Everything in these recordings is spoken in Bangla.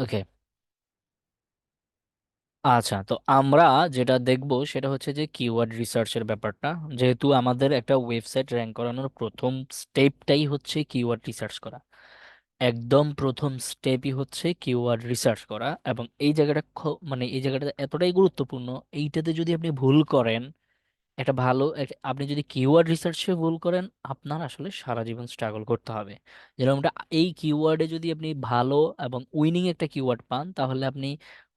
ওকে। আচ্ছা, তো আমরা যেটা দেখব সেটা হচ্ছে যে কিওয়ার্ড রিসার্চের ব্যাপারটা। যেহেতু আমাদের একটা ওয়েবসাইট র্যাঙ্ক করানোর প্রথম স্টেপটাই হচ্ছে কিওয়ার্ড রিসার্চ করা, একদম প্রথম স্টেপই হচ্ছে কিওয়ার্ড রিসার্চ করা। এবং এই জায়গাটা মানে এই জায়গাটা এতটাই গুরুত্বপূর্ণ, এইটাতে যদি আপনি ভুল করেন, আপনি যদি কিওয়ার্ড রিসার্চে ভুল করেন, আপনার আসলে সারা জীবন স্ট্রাগল করতে হবে। যেরকমটা এই কিওয়ার্ডে যদি আপনি ভালো এবং উইনিং একটা কিওয়ার্ড পান, তাহলে আপনি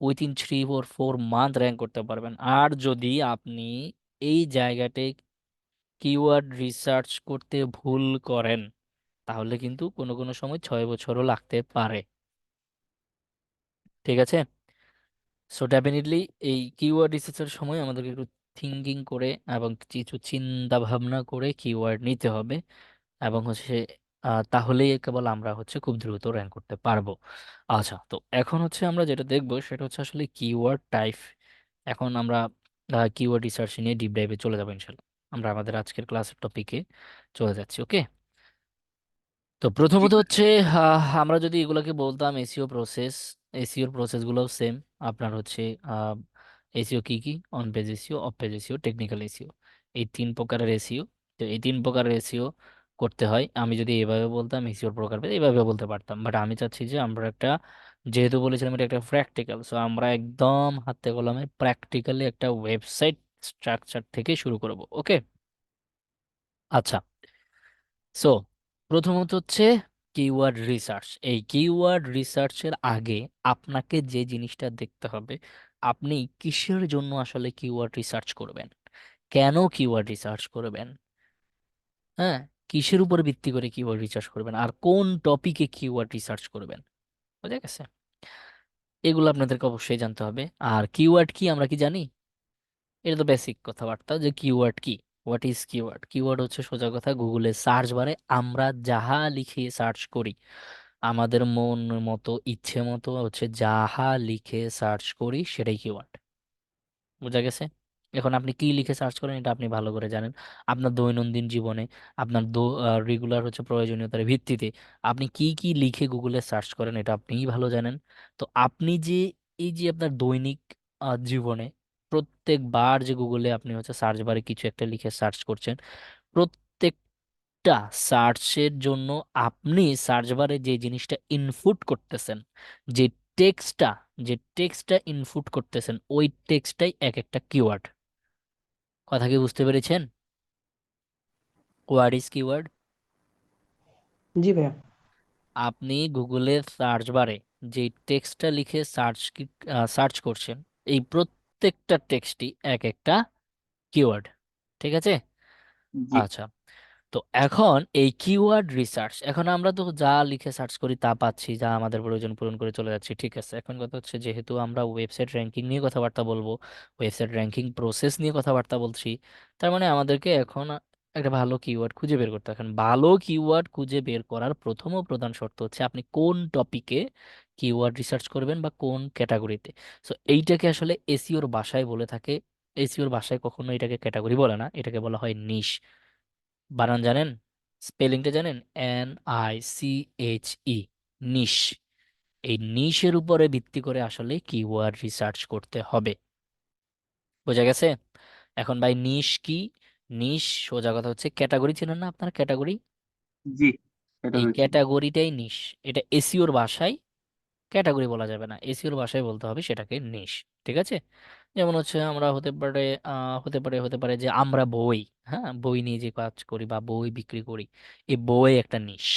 উইথিন 3 or 4 মান্থ র্যাঙ্ক করতে পারবেন। আর যদি আপনি এই জায়গাতে কিওয়ার্ড রিসার্চ করতে ভুল করেন, তাহলে কিন্তু কোনো কোনো সময় 6 বছরও লাগতে পারে। ঠিক আছে? সো ডেফিনেটলি এই কিওয়ার্ড রিসার্চের সময় আমাদেরকে একটু থিঙ্কিং করে এবং কিছু চিন্তা ভাবনা করে কিওয়ার্ড নিতে হবে। এবং হচ্ছে তাহলেই কেবল আমরা হচ্ছে খুব দ্রুত র্যাঙ্ক করতে পারবো। আচ্ছা, তো এখন হচ্ছে আমরা যেটা দেখবো সেটা হচ্ছে আসলে কিওয়ার্ড টাইপ। এখন আমরা কিওয়ার্ড রিসার্চ নিয়ে ডিপ ডাইভে চলে যাবো ইনশাল্লাহ। আমরা আমাদের আজকের ক্লাসের টপিকে চলে যাচ্ছি। ওকে। তো জি প্রথমত ভাইয়া। হচ্ছে আমরা যদি এগুলোকে বলতাম এসইও প্রসেস, এসইওর প্রসেসগুলোও সেম। আপনার হচ্ছে এসইও কি কি, on page SEO, of page SEO, technical SEO, এই 3 প্রকারের এসইও। তো এই 3 প্রকারের এসইও করতে হয়। আমি যদি এভাবে বলতাম এসইওর প্রকার এইভাবে বলতে পারতাম, বাট আমি চাচ্ছি যে আমরা একটা, যেহেতু বলেছিলাম এটা একটা প্র্যাকটিক্যাল, সো আমরা একদম হাতে কলমে প্র্যাকটিক্যালি একটা ওয়েবসাইট স্ট্রাকচার থেকে শুরু করব। ওকে। আচ্ছা, সো প্রথমত হচ্ছে কিওয়ার্ড রিসার্চ। এই কিওয়ার্ড রিসার্চের আগে আপনাকে যে জিনিসটা দেখতে হবে, আপনি কিসের জন্য আসলে কিওয়ার্ড রিসার্চ করবেন, কেন কিওয়ার্ড রিসার্চ করবেন, হ্যাঁ, কিসের উপর ভিত্তি করে কিওয়ার্ড রিসার্চ করবেন, আর কোন টপিকে কিওয়ার্ড রিসার্চ করবেন। বুঝা গেছে? এগুলো আপনাদেরকে অবশ্যই জানতে হবে। আর কিওয়ার্ড কি আমরা কি জানি? এটা তো বেসিক কথাবার্তা যে কিওয়ার্ড কি। What is keyword? কিওয়ার্ড হচ্ছে সোজা কথা গুগলে সার্চ বারে আমরা যাহা লিখে সার্চ করি, আমাদের মন মতো ইচ্ছে মতো হচ্ছে যাহা লিখে সার্চ করি সেটাই কিওয়ার্ড। বোঝা গেছে? এখন আপনি কি লিখে সার্চ করেন এটা আপনি ভালো করে জানেন। আপনার দৈনন্দিন জীবনে, আপনার রেগুলার হচ্ছে প্রয়োজনীয়তার ভিত্তিতে আপনি কি কি লিখে গুগলে সার্চ করেন এটা আপনিই ভালো জানেন। তো আপনি যে এই যে আপনার দৈনিক জীবনে প্রত্যেকবার যে গুগলে আপনি হচ্ছে সার্চ বারে কিছু একটা লিখে সার্চ করছেন, প্রত্যেকটা সার্চের জন্য আপনি সার্চ বারে যে জিনিসটা ইনপুট করতেছেন, যে টেক্সটটা যে টেক্সটটা ইনপুট করতেছেন, ওই টেক্সটটাই এক একটা কিওয়ার্ড। কথা কি বুঝতে পেরেছেন? What is keyword? জি ভাইয়া। আপনি গুগলের সার্চ বারে যে টেক্সটটা লিখে সার্চ করছেন, এই প্রত্যেকটা টেক্সটই এক একটা কিওয়ার্ড। ঠিক আছে? জি আচ্ছা, তো এখন এই কিওয়ার্ড রিসার্চ, এখন আমরা তো যা লিখে সার্চ করি তা পাচ্ছি, যা আমাদের প্রয়োজন পূরণ করে চলে যাচ্ছি। ঠিক আছে, এখন কথা হচ্ছে যেহেতু আমরা ওয়েবসাইট র্যাঙ্কিং নিয়ে কথাবার্তা বলবো, ওয়েবসাইট র্যাঙ্কিং প্রসেস নিয়ে কথাবার্তা বলছি, তার মানে আমাদেরকে এখন একটা ভালো কিওয়ার্ড খুঁজে বের করতে হবে। এখন ভালো কিওয়ার্ড খুঁজে বের করার প্রথম ও প্রধান শর্ত হচ্ছে আপনি কোন টপিকে কিওয়ার্ড রিসার্চ করবেন বা কোন ক্যাটাগরিতে। সো এইটাকে আসলে এসইওর ভাষায় বলে থাকে, এসইওর ভাষায় কখনো এটাকে ক্যাটাগরি বলে না, এটাকে বলা হয় নিশ। বানান জানেন? স্পেলিংটা জানেন? NICHE, নিশ। এই নিশের উপরে ভিত্তি করে আসলে কিওয়ার্ড রিসার্চ করতে হবে। বোঝা গেছে? এখন ভাই নিশ কি? নিশ সোজা কথা হচ্ছে ক্যাটাগরি, চেনেন না আপনার ক্যাটাগরি? জি, এটা এই হয়েছে। ক্যাটাগরিটাই নিশ। এটা এসইওর ভাষায় ক্যাটাগরি বলা যাবে না, এসইওর ভাষায় বলতে হবে সেটাকে নিশ। ঠিক আছে? যেমন হচ্ছে আমরা হতে পারে যে আমরা বই, হ্যাঁ, বই নিয়ে যে কাজ করি বা বই বিক্রি করি, এই বই একটা নিশ।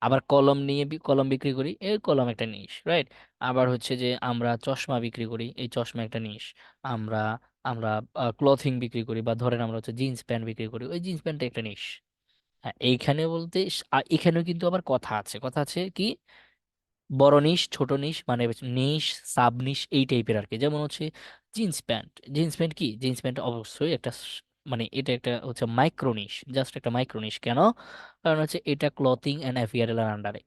আবার কলম নিয়ে কলম বিক্রি করি, এই কলম একটা নিশ, রাইট? আবার হচ্ছে যে আমরা চশমা বিক্রি করি, এই চশমা একটা নিশ। আমরা আমরা ক্লথিং বিক্রি করি, বা ধরেন আমরা হচ্ছে জিন্স প্যান্ট বিক্রি করি, ওই জিন্স প্যান্টটা একটা নিশ। হ্যাঁ, এইখানে বলতে এখানেও কিন্তু আবার কথা আছে কি, বড় নিশ ছোট নিশ, মানে নিশ, সাব নিশ, এই টাইপের আর কি। যেমন হচ্ছে জিন্স প্যান্ট কি, জিন্স প্যান্ট অবশ্যই একটা মানে এটা একটা হচ্ছে মাইক্রো নিশ, জাস্ট একটা মাইক্রো নিশ। কেন? কারণ হচ্ছে এটা ক্লথিং অ্যান্ড অ্যাপিয়ারেল এর আন্ডারে।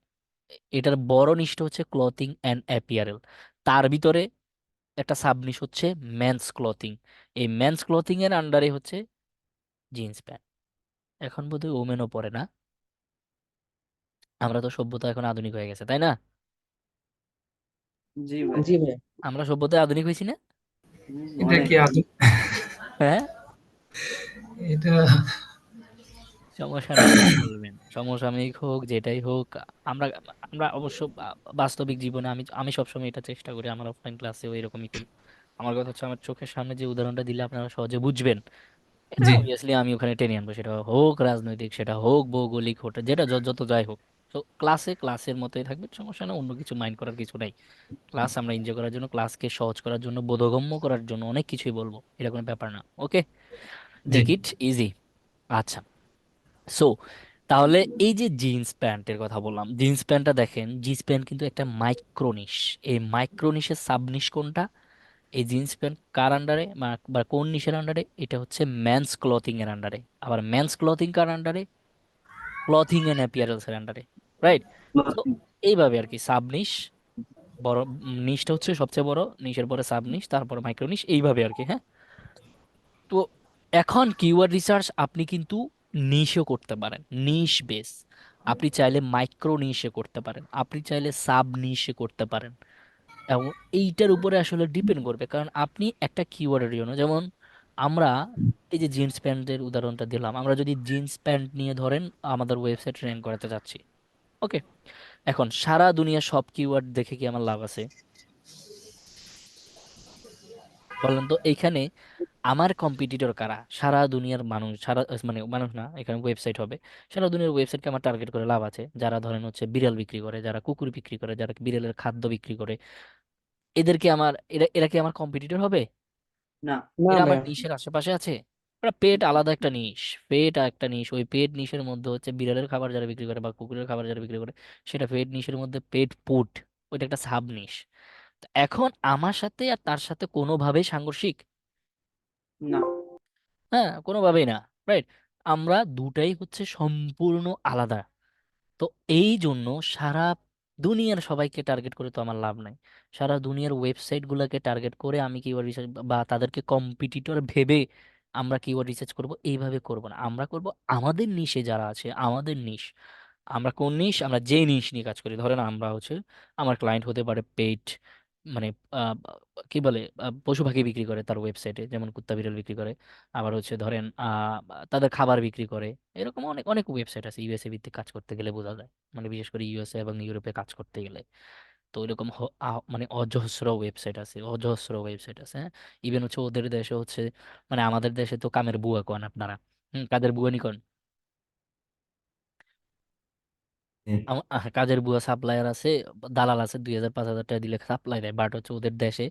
এটার বড় নিশটা হচ্ছে ক্লথিং অ্যান্ড অ্যাপিয়ারেল, তার ভিতরে একটা সাব নিশ হচ্ছে মেন্স ক্লথিং, এই মেন্স ক্লথিং এর আন্ডারে হচ্ছে জিন্স প্যান্ট। এখন বোধহয় ওমেনও পরে না, আমরা তো সভ্যতা এখন আধুনিক হয়ে গেছে, তাই না? জি ভাই। জি ভাই। আমরা সভ্যতায় আধুনিক হয়েছি না? এটা অনেক। কি আদৌ? হ্যাঁ, এটা সমসাময়িক বলবেন, সমসাময়িক হোক যেটাই হোক, আমরা আমরা অবশ্য বাস্তবিক জীবনে আমি আমি সবসময় এটা চেষ্টা করি, আমার অফলাইন ক্লাসেও এরকমই করি। আমার কথা হচ্ছে আমার চোখের সামনে যে উদাহরণটা দিলে আপনারা সহজে বুঝবেন, এটা জি অবভিয়াসলি আমি ওখানে টেনে আনবো, সেটা হোক রাজনৈতিক, সেটা হোক ভৌগোলিক, হোক যেটা যত যাই হোক। তো ক্লাসের মতোই থাকবে, সমস্যা না, অন্য কিছু মাইন্ড করার কিছু নাই। ক্লাস আমরা এনজয় করার জন্য, ক্লাসকে সহজ করার জন্য, বোধগম্য করার জন্য অনেক কিছুই বলবো, এটা কোনো ব্যাপার না। ওকে, জি টেক ইট ইজি। আচ্ছা, সো তাহলে এই যে জিন্স প্যান্টের কথা বললাম, জিন্স প্যান্টটা দেখেন, জিন্স প্যান্ট কিন্তু একটা মাইক্রোনিশ। এই মাইক্রোনিশের সাবনিশ কোনটা? এই জিন্স প্যান্ট কার আন্ডারে, বা কোন নিশের আন্ডারে? এটা হচ্ছে মেন্স ক্লথিং এর আন্ডারে। আবার মেন্স ক্লথিং কার আন্ডারে? ক্লথিং এন্ড অ্যাপিয়ারেলস এর আন্ডারে, রাইট? তো এইভাবে আর কি, সাব নিশ, বড় নিশটা হচ্ছে সবচেয়ে বড়, নিশের পরে সাব নিশ, তারপরে মাইক্রো নিশ, এইভাবে আর কি, হ্যাঁ। তো এখন কিওয়ার্ড রিসার্চ আপনি কিন্তু নিশও করতে পারেন, নিশ বেস। আপনি চাইলে মাইক্রো নিশে করতে পারেন, আপনি চাইলে সাব নিশে করতে পারেন। এবং এইটার উপরে আসলে ডিপেন্ড করবে, কারণ আপনি একটা কিওয়ার্ডের জন্য, যেমন আমরা এই যে জিন্স প্যান্টের উদাহরণটা দিলাম, আমরা যদি জিন্স প্যান্ট নিয়ে ধরেন আমাদের ওয়েবসাইট র্যাঙ্ক করাতে যাচ্ছি, ওকে, এখন সারা দুনিয়া সব কিওয়ার্ড দেখে কি আমার লাভ আছে? বলেন তো এইখানে আমার কম্পিটিটর কারা? সারা দুনিয়ার মানুষ, সারা মানে মানুষ না, এখানে ওয়েবসাইট হবে, সারা দুনিয়ার ওয়েবসাইটকে আমার টার্গেট করে লাভ আছে? যারা ধরেন হচ্ছে বিড়াল বিক্রি করে, যারা কুকুর বিক্রি করে, যারা বিড়ালের খাদ্য বিক্রি করে, এদেরকে আমার, এরা কি আমার কম্পিটিটর হবে? না। না এরা আমার ভাইয়া। নিশের আশেপাশে আছে? ওরা পেট আলাদা একটা নিশ, পেট একটা নিশ, ওই পেট নিশের মধ্যে হচ্ছে বিড়ালের খাবার যারা বিক্রি করে বা কুকুরের খাবার যারা বিক্রি করে, সেটা পেট নিশের মধ্যে পেট ফুড, ওইটা একটা সাব নিশ। এখন আমার সাথে আর তার সাথে কোনোভাবেই সাংঘর্ষিক? না। হ্যাঁ, কোনোভাবেই না, রাইট? আমরা দুটাই হচ্ছে সম্পূর্ণ আলাদা। তো এই জন্য সারা দুনিয়ার সবাইকে টার্গেট করে তো আমার লাভ নাই। সারা দুনিয়ার ওয়েবসাইট গুলাকে টার্গেট করে আমি কিওয়ার্ড রিসার্চ, বা তাদেরকে কম্পিটিটর ভেবে আমরা কিওয়ার্ড রিসার্চ করব, এইভাবে করব না। আমরা করব আমাদের নিশে যারা আছে, আমাদের নিশ। আমরা কোন নিশ? আমরা যে নিশ নিয়ে কাজ করি, ধরেন আমরা হচ্ছে, আমার ক্লায়েন্ট হতে পারে পেট, মানে আহ, কি বলে, পশু পাখি বিক্রি করে তার ওয়েবসাইটে, যেমন কুত্তা বিড়াল বিক্রি করে। আবার হচ্ছে ধরেন তাদের খাবার বিক্রি করে। এরকম অনেক অনেক ওয়েবসাইট আছে, ইউএসএ ভিত্তিক কাজ করতে গেলে বোঝা যায়, মানে বিশেষ করে ইউএসএ এবং ইউরোপে কাজ করতে গেলে। তো এরকম মানে অজস্র ওয়েবসাইট আছে, অজস্র ওয়েবসাইট আছে, হ্যাঁ। ইভেন হচ্ছে ওদের দেশে হচ্ছে, মানে আমাদের দেশে তো কামের বুয়া কোন আপনারা, কাদের বুয়া নিকন? কাজের বুয়া সাপ্লায়ার আছে, দালাল আছে, 2,000 5,000 টাকা দিলে সাপ্লাই দেয়, বাট হচ্ছে ওদের দেশে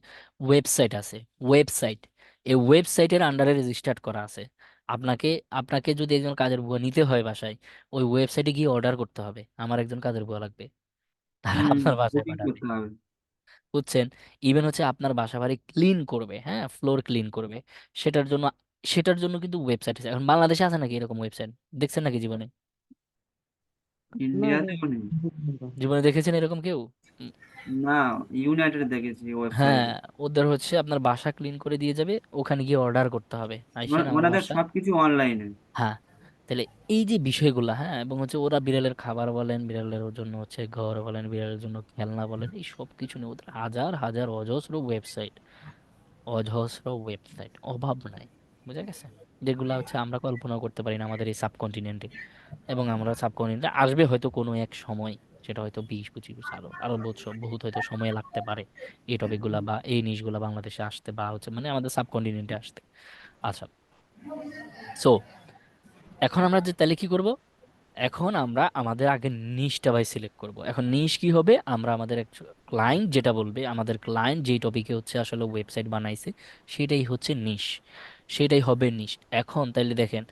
ওয়েবসাইট আছে, ওয়েবসাইট। এই ওয়েবসাইটের আন্ডারে রেজিস্টার্ড করা আছে। আপনাকে আপনাকে যদি একজন কাজের বুয়া নিতে হয় বাসায়, ওই ওয়েবসাইটে গিয়ে অর্ডার করতে হবে, আমার একজন কাজের বুয়া লাগবে, তারা আপনার বাসায় বুকিং পাঠাবে, করতে হবে। বুঝছেন? ইভেন হচ্ছে আপনার বাসা বাড়ি ক্লিন করবে, হ্যাঁ, ফ্লোর ক্লিন করবে, সেটার জন্য, সেটার জন্য কিন্তু ওয়েবসাইট আছে। এখন বাংলাদেশে আছে নাকি এরকম ওয়েবসাইট? দেখছেন নাকি জীবনে? না ভাইয়া। ইন্ডিয়াতেও নেই। জীবনে দেখেছেন এরকম কেউ? না, ইউনাইটেড দেখেছি হ্যাঁ, ওয়েবসাইটে। ওদের হচ্ছে আপনার বাসা ক্লিন করে দিয়ে যাবে, ওখানে গিয়ে অর্ডার করতে হবে, আইসেন আমার ওনাদের বাসা। সবকিছু অনলাইনে। হ্যাঁ, তাহলে এই যে বিষয়গুলা, হ্যাঁ, এবং হচ্ছে ওরা বিড়ালের খাবার বলেন, বিড়ালের জন্য হচ্ছে ঘর বলেন, বিড়ালের জন্য খেলনা বলেন, এই সব কিছু নিয়ে ওদের হাজার হাজার অজস্র ওয়েবসাইট, অজস্র ওয়েবসাইট, অভাব নাই, বুঝা গেছে? যেগুলা হচ্ছে আমরা কল্পনা করতে পারি না আমাদের এই সাবকন্টিনেন্টে। এবং আমরা সাবকন্টিনেন্টে আসবে হয়তো কোনো এক সময়, সেটা হয়তো 20-25 বছর, আরো আরো বছর বহুত হয়তো সময় লাগতে পারে এই টপিকগুলা বা এই নিউজগুলা বাংলাদেশে আসতে, বা হচ্ছে মানে আমাদের সাবকন্টিনেন্টে আসতে। আচ্ছা, সো এখন আমরা যে তাহলে কি করব? এখন আমরা আমাদের আগে নিশটা ভাই সিলেক্ট করব। এখন নিশ কি হবে? আমরা আমাদের ক্লায়েন্ট যেটা বলবে, আমাদের ক্লায়েন্ট যেই টপিকে হচ্ছে আসলে ওয়েবসাইট বানাইছে, সেটাই হচ্ছে নিশ, সেটাই হবে নিশ। এখন তাইলে দেখেন,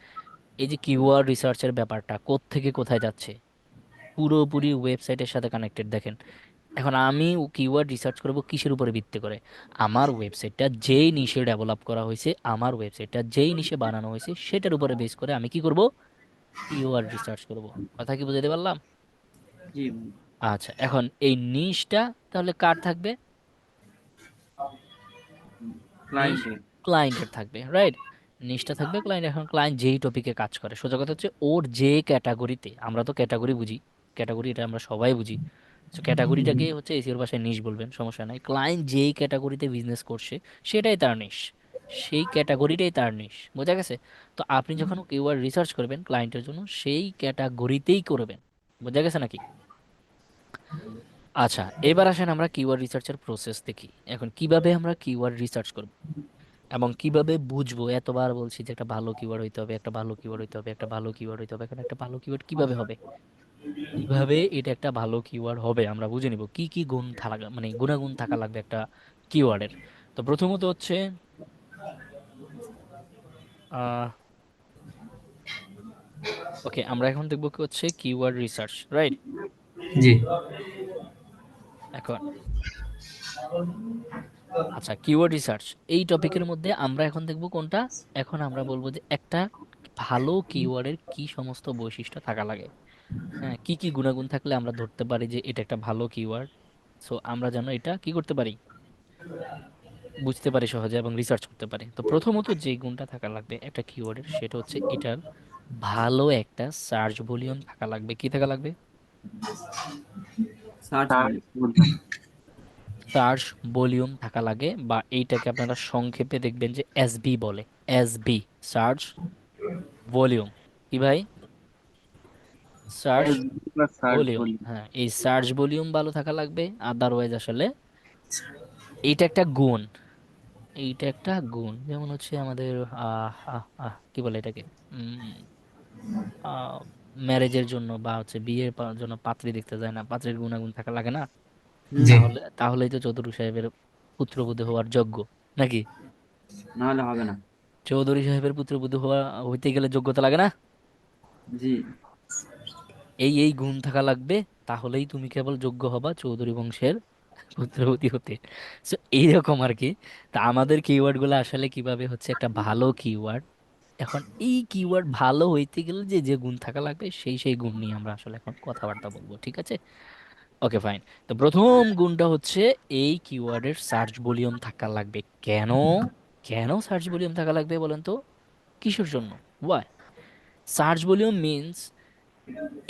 এই যে কিওয়ার্ড রিসার্চের ব্যাপারটা কোত্থেকে কোথায় যাচ্ছে, পুরোপুরি ওয়েবসাইটের সাথে কানেক্টেড। দেখেন, এখন আমি কিওয়ার্ড রিসার্চ করব কিসের উপরে ভিত্তি করে? আমার ওয়েবসাইটটা যেই নিশে ডেভেলপ করা হয়েছে, আমার ওয়েবসাইটটা যেই নিশে বানানো হয়েছে, সেটার উপরে বেস করে আমি কি করব? কিওয়ার্ড রিসার্চ করব। কথা কি বুঝাতে পারলাম? জি। আচ্ছা, এখন এই নিশটা তাহলে কার থাকবে? নিশ ক্লায়েন্টে। ক্লায়েন্টের থাকবে, রাইট? নিশটা থাকবে ক্লায়েন্ট। এখন ক্লায়েন্ট যেই টপিকে কাজ করে, সোজা কথা হচ্ছে ওর যে ক্যাটাগরিতে, আমরা তো ক্যাটাগরি বুঝি, ক্যাটাগরি এটা আমরা সবাই বুঝি, তো ক্যাটাগরিটাকে হচ্ছে এসিওর ভাষায় নিশ বলবেন, সমস্যা নাই। ক্লায়েন্ট যেই ক্যাটাগরিতে বিজনেস করছে সেটাই তার নিশ, সেই ক্যাটাগরিটাই তার নিশ, বোঝা গেছে? তো আপনি যখন কিওয়ার্ড রিসার্চ করবেন ক্লায়েন্টের জন্য সেই ক্যাটাগরিতেই করবেন, বোঝা গেছে নাকি? আচ্ছা, এবার আসেন আমরা কিওয়ার্ড রিসার্চের প্রসেস দেখি। এখন কিভাবে আমরা কিওয়ার্ড রিসার্চ করব এবং কিভাবে বুঝবো, এতবার বলছি যে একটা ভালো কিওয়ার্ড হইতে হবে, একটা ভালো কিওয়ার্ড হইতে হবে, একটা ভালো কিওয়ার্ড হইতে হবে। এখন একটা ভালো কিওয়ার্ড কিভাবে হবে, কিভাবে এটা একটা ভালো কিওয়ার্ড হবে আমরা বুঝে নিব, কি কি গুণ থাকা মানে গুণাগুণ থাকা লাগবে একটা কিওয়ার্ডের। তো প্রথমত হচ্ছে আহ ওকে, আমরা এখন দেখবো কি হচ্ছে কিওয়ার্ড রিসার্চ, রাইট? জি এখন আচ্ছা, কিওয়ার্ড রিসার্চ এই টপিকের মধ্যে আমরা এখন দেখব কোনটা। এখন আমরা বলবো যে একটা ভালো কিওয়ার্ডের কি সমস্ত বৈশিষ্ট্য থাকা লাগে, হ্যাঁ, কি কি গুণাগুণ থাকলে আমরা ধরতে পারি যে এটা একটা ভালো কিওয়ার্ড। সো আমরা যেন এটা কি করতে পারি, বুঝতে পারি সহজে এবং রিসার্চ করতে পারি। তো প্রথমত যে গুণটা থাকা লাগবে একটা কিওয়ার্ডের সেটা হচ্ছে এটার ভালো একটা সার্চ ভলিউম থাকা লাগবে। কি থাকা লাগবে? সার্চ বলতাম। সার্চ ভলিউম থাকা লাগে, বা এইটাকে আপনারা সংক্ষেপে দেখবেন যে এসবি বলে, এসবি, সার্চ ভলিউম। কি ভাই? সার্চ সার্চ ভলিউম, বলি। হ্যাঁ, এই সার্চ ভলিউম ভালো থাকা লাগবে। আদারওয়াইজ আসলে এইটা একটা গুণ, এইটা একটা গুণ। যেমন হচ্ছে আমাদের কি বলে এটাকে, ম্যারেজের জন্য বা হচ্ছে বিয়ের জন্য পাত্রী দেখতে যায় না, পাত্রীর গুণাগুণ থাকা লাগে না? হুম। জি তাহলেই তো চৌধুরী সাহেবের পুত্রবধূ হওয়ার যোগ্য, নাকি? নাহলে হবে না। চৌধুরী সাহেবের পুত্রবধূ হইতে গেলে যোগ্যতা লাগে না? জি। এই গুণ থাকা লাগবে, তাহলেই তুমি কেবল যোগ্য হবা চৌধুরী বংশের পুত্রবতী হতে। সো এইরকম আর কি। তা আমাদের কিওয়ার্ড গুলো আসলে কিভাবে হচ্ছে একটা ভালো কিওয়ার্ড। এখন এই কিওয়ার্ড ভালো হইতে গেলে যে যে গুণ থাকা লাগবে সেই গুণ নিয়ে আমরা আসলে এখন কথাবার্তা বলবো, ঠিক আছে? Okay fine. তো প্রথম গুণটা হচ্ছে এই কিওয়ার্ডের সার্চ ভলিউম থাকা লাগবে। কেন, কেন সার্চ ভলিউম থাকা লাগবে বলেন তো? কিসের জন্য? ওয়াই? সার্চ ভলিউম মিন্স,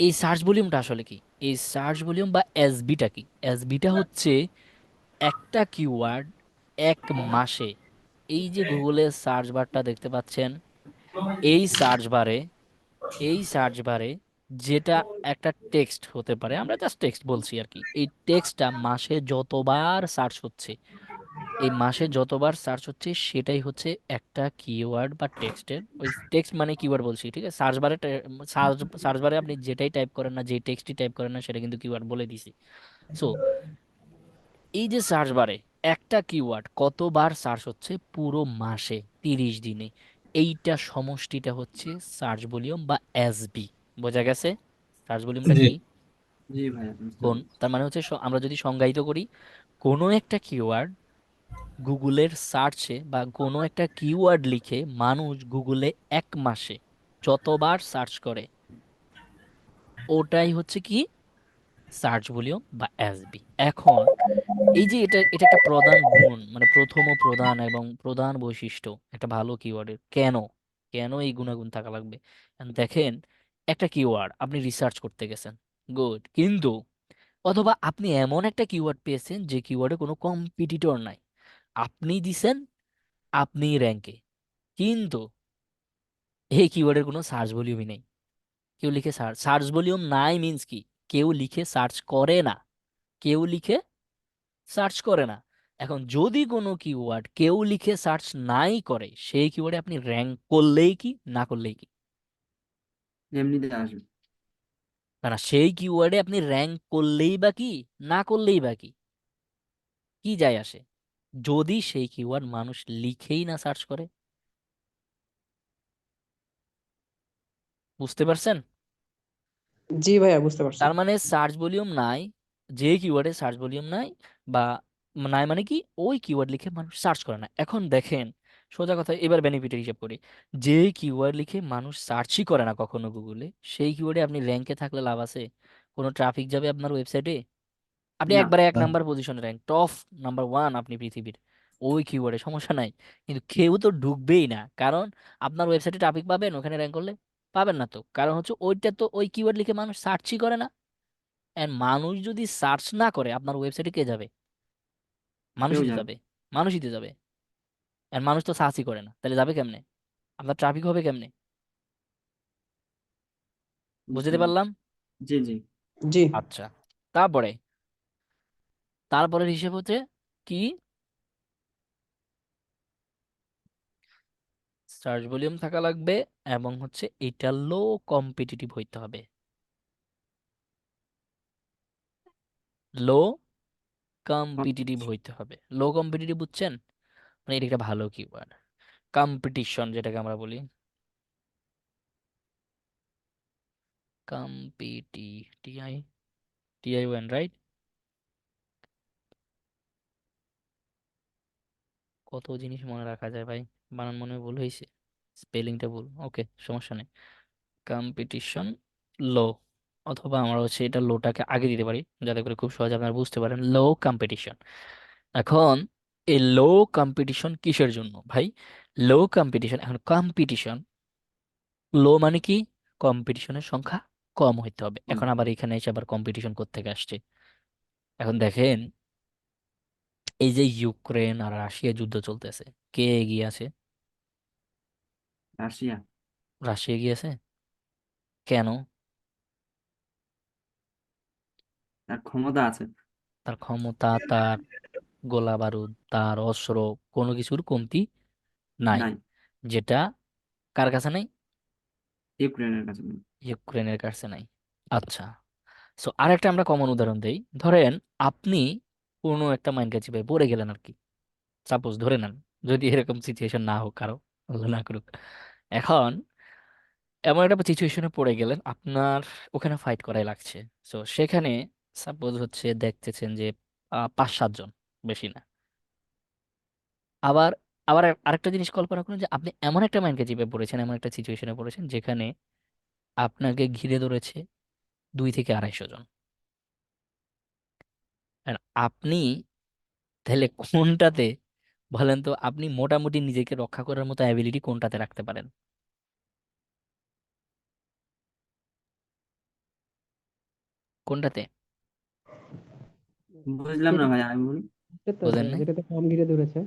এই সার্চ ভলিউমটা আসলে কি? এই সার্চ ভলিউম বা এসবিটা কি? এসবিটা হচ্ছে একটা কিওয়ার্ড এক মাসে, এই যে গুগলে সার্চ বারটা দেখতে পাচ্ছেন, এই সার্চ বারে, এই সার্চ বারে যেটা একটা টেক্সট হতে পারে, আমরা জাস্ট টেক্সট বলছি আর কি, এই টেক্সটটা মাসে যতবার সার্চ হচ্ছে, এই মাসে যতবার সার্চ হচ্ছে সেটাই হচ্ছে একটা কিওয়ার্ড বা টেক্সটের, ওই টেক্সট মানে কিওয়ার্ড বলছি, ঠিক আছে? সার্চ বারে, সার্চ সার্চ বারে আপনি যেটাই টাইপ করেন না, যে টেক্সটই টাইপ করেন না, সেটা কিন্তু কিওয়ার্ড বলে দিছি। সো এই যে সার্চ বারে একটা কিওয়ার্ড কতবার সার্চ হচ্ছে পুরো মাসে, 30 দিনে, এইটা সমষ্টিটা হচ্ছে সার্চ ভলিউম বা এসবি। বোঝা গেছে? সার্চ ভলিউমটা জি কি? জি ভাইয়া, বুঝতে কোন, পেরেছি। তার মানে হচ্ছে আমরা যদি সংজ্ঞায়িত করি, কোনো একটা কিওয়ার্ড গুগলের সার্চে বা কোনো একটা কিওয়ার্ড লিখে মানুষ গুগলে এক মাসে যতবার সার্চ করে, ওটাই হচ্ছে কি সার্চ ভলিউম বা এসবি। এখন এই যে এটা এটা একটা প্রধান গুণ, মানে প্রথম ও প্রধান এবং প্রধান বৈশিষ্ট্য একটা ভালো কিওয়ার্ডের। কেন, কেন এই গুণাগুণ থাকা লাগবে? এখন দেখেন, একটা কিওয়ার্ড আপনি রিসার্চ করতে গেছেন, গুড, কিন্তু অথবা আপনি এমন একটা কিওয়ার্ড পেয়েছেন যে কিওয়ার্ডে কোনো কম্পিটিটর নাই, আপনি দিছেন, আপনি র্যাঙ্কে, কিন্তু এই কিওয়ার্ডের কোনো সার্চ ভলিউমই নেই। কেউ লিখে সার্চ, সার্চ ভলিউম নাই মিন্স কি? কেউ লিখে সার্চ করে না, কেউ লিখে সার্চ করে না। এখন যদি কোনো কিওয়ার্ড কেউ লিখে সার্চ নাই করে, সেই কিওয়ার্ডে আপনি র্যাঙ্ক করলেই কি, না করলেই কি? এমনিতে আসবে। না না, সেই কিওয়ার্ডে আপনি র্যাঙ্ক করলেই বা কি, না করলেই বা কি, কি যায় আসে যদি সেই কিওয়ার্ড মানুষ লিখেই না সার্চ করে? বুঝতে পারছেন? জি ভাইয়া, বুঝতে পারছি। তার মানে সার্চ ভলিউম নাই, যে কিওয়ার্ডে সার্চ ভলিউম নাই বা নাই মানে কি, ওই কিওয়ার্ড লিখে মানুষ সার্চ করে না। এখন দেখেন, সোজা কথা, এবার বেনিফিটের হিসাব করি, যে কিওয়ার্ড লিখে মানুষ সার্চই করে না কখনো গুগলে, সেই কিওয়ার্ডে আপনি র্যাঙ্কে থাকলে লাভ আছে? কোনো ট্রাফিক যাবে আপনার ওয়েবসাইটে? আপনি না। একবারে 1 নাম্বার পজিশনে, র্যাঙ্ক টপ নাম্বার 1 আপনি পৃথিবীর ওই কিওয়ার্ডে, সমস্যা নাই। কিন্তু কেউ তো ঢুকবেই না, কারণ আপনার ওয়েবসাইটে ট্রাফিক পাবেন ওখানে র্যাঙ্ক করলে? পাবেন না তো, কারণ হচ্ছে ওইটা তো ওই কিওয়ার্ড লিখে মানুষ সার্চই করে না। এন্ড মানুষ যদি সার্চ না করে আপনার ওয়েবসাইটে কে যাবে? কেউ মানুষই তো যাবে। যাবে। মানুষই তো যাবে। এন্ড মানুষ তো সার্চই করে না, তাহলে যাবে কেমনে? আপনার ট্রাফিক হবে কেমনে? বুঝতে বুঝতে পারছি। পারলাম। জি জি। জি আচ্ছা, তারপরে তারপরের হিসেব হচ্ছে কি? সার্চ ভলিউম থাকা লাগবে, এবং হচ্ছে এটা লো কম্পিটিটিভ হইতে হবে। লো কম্পিটিটিভ হইতে হবে। লো কম্পিটিটিভ বুঝছেন? মানে এটা একটা ভালো কিওয়ার্ড। কম্পিটিশন যেটাকে আমরা বলি, কম্পিটি, টিআই, টিআইওএন, রাইট? কত জিনিস মনে রাখা যায় ভাই। বানান মনে হয় ভুল হয়েছে, স্পেলিংটা ভুল, ওকে সমস্যা নেই। কম্পিটিশন লো, অথবা আমরা হচ্ছে এটা লোটাকে আগে দিতে পারি যাতে করে খুব সহজে আপনারা বুঝতে পারেন। লো কম্পিটিশন। এখন এই লো কম্পিটিশন কিসের জন্য ভাই? লো কম্পিটিশন, এখন কম্পিটিশন লো মানে কি? কম্পিটিশনের সংখ্যা কম হইতে হবে। কম। এখন আবার এখানে এসে আবার কম্পিটিশন কোত্থেকে আসছে? এখন দেখেন, এই যে ইউক্রেন আর রাশিয়া যুদ্ধ চলতেছে, কে এগিয়ে আছে? রাশিয়া। রাশিয়া এগিয়ে আছে। কেন? তার ক্ষমতা আছে। তার ক্ষমতা, তার গোলা বারুদ, তার অস্ত্র, কোনো কিছুর কমতি নাই। নাই। যেটা কার কাছে নাই? ইউক্রেনের কাছে নেই। ইউক্রেনের কাছে নাই। আচ্ছা, সো আরেকটা আমরা কমন উদাহরণ দেই। ধরেন আপনি কোনো একটা মাইন কাছে পড়ে গেলেন আর কি, সাপোজ ধরে নেন, যদি এরকম সিচুয়েশন না হোক কারো, আল্লাহ না করুক। এখন এমন একটা সিচুয়েশনে পড়ে গেলেন, আপনার ওখানে ফাইট করাই লাগছে। সো সেখানে সাপোজ হচ্ছে দেখতেছেন যে 5-7 জন, বেশি না। আবার আবার আরেকটা জিনিস কল্পনা করুন যে আপনি এমন একটা মাইন্ডকে চিপে পড়েছেন, এমন একটা সিচুয়েশনে পড়েছেন যেখানে আপনাকে ঘিরে ধরেছে 2 থেকে 250 জন। আর আপনি তাহলে কোনটাতে, বলেন তো, আপনি মোটামুটি নিজেকে রক্ষা করার মতো অ্যাবিলিটি কোনটাতে রাখতে পারেন? কোনটাতে? বুঝলাম না ভাই, আমি বলি। সেটা তো বোঝেন ভাইয়া, নাই? যেটাতে কম ঘিরে ধরেছে।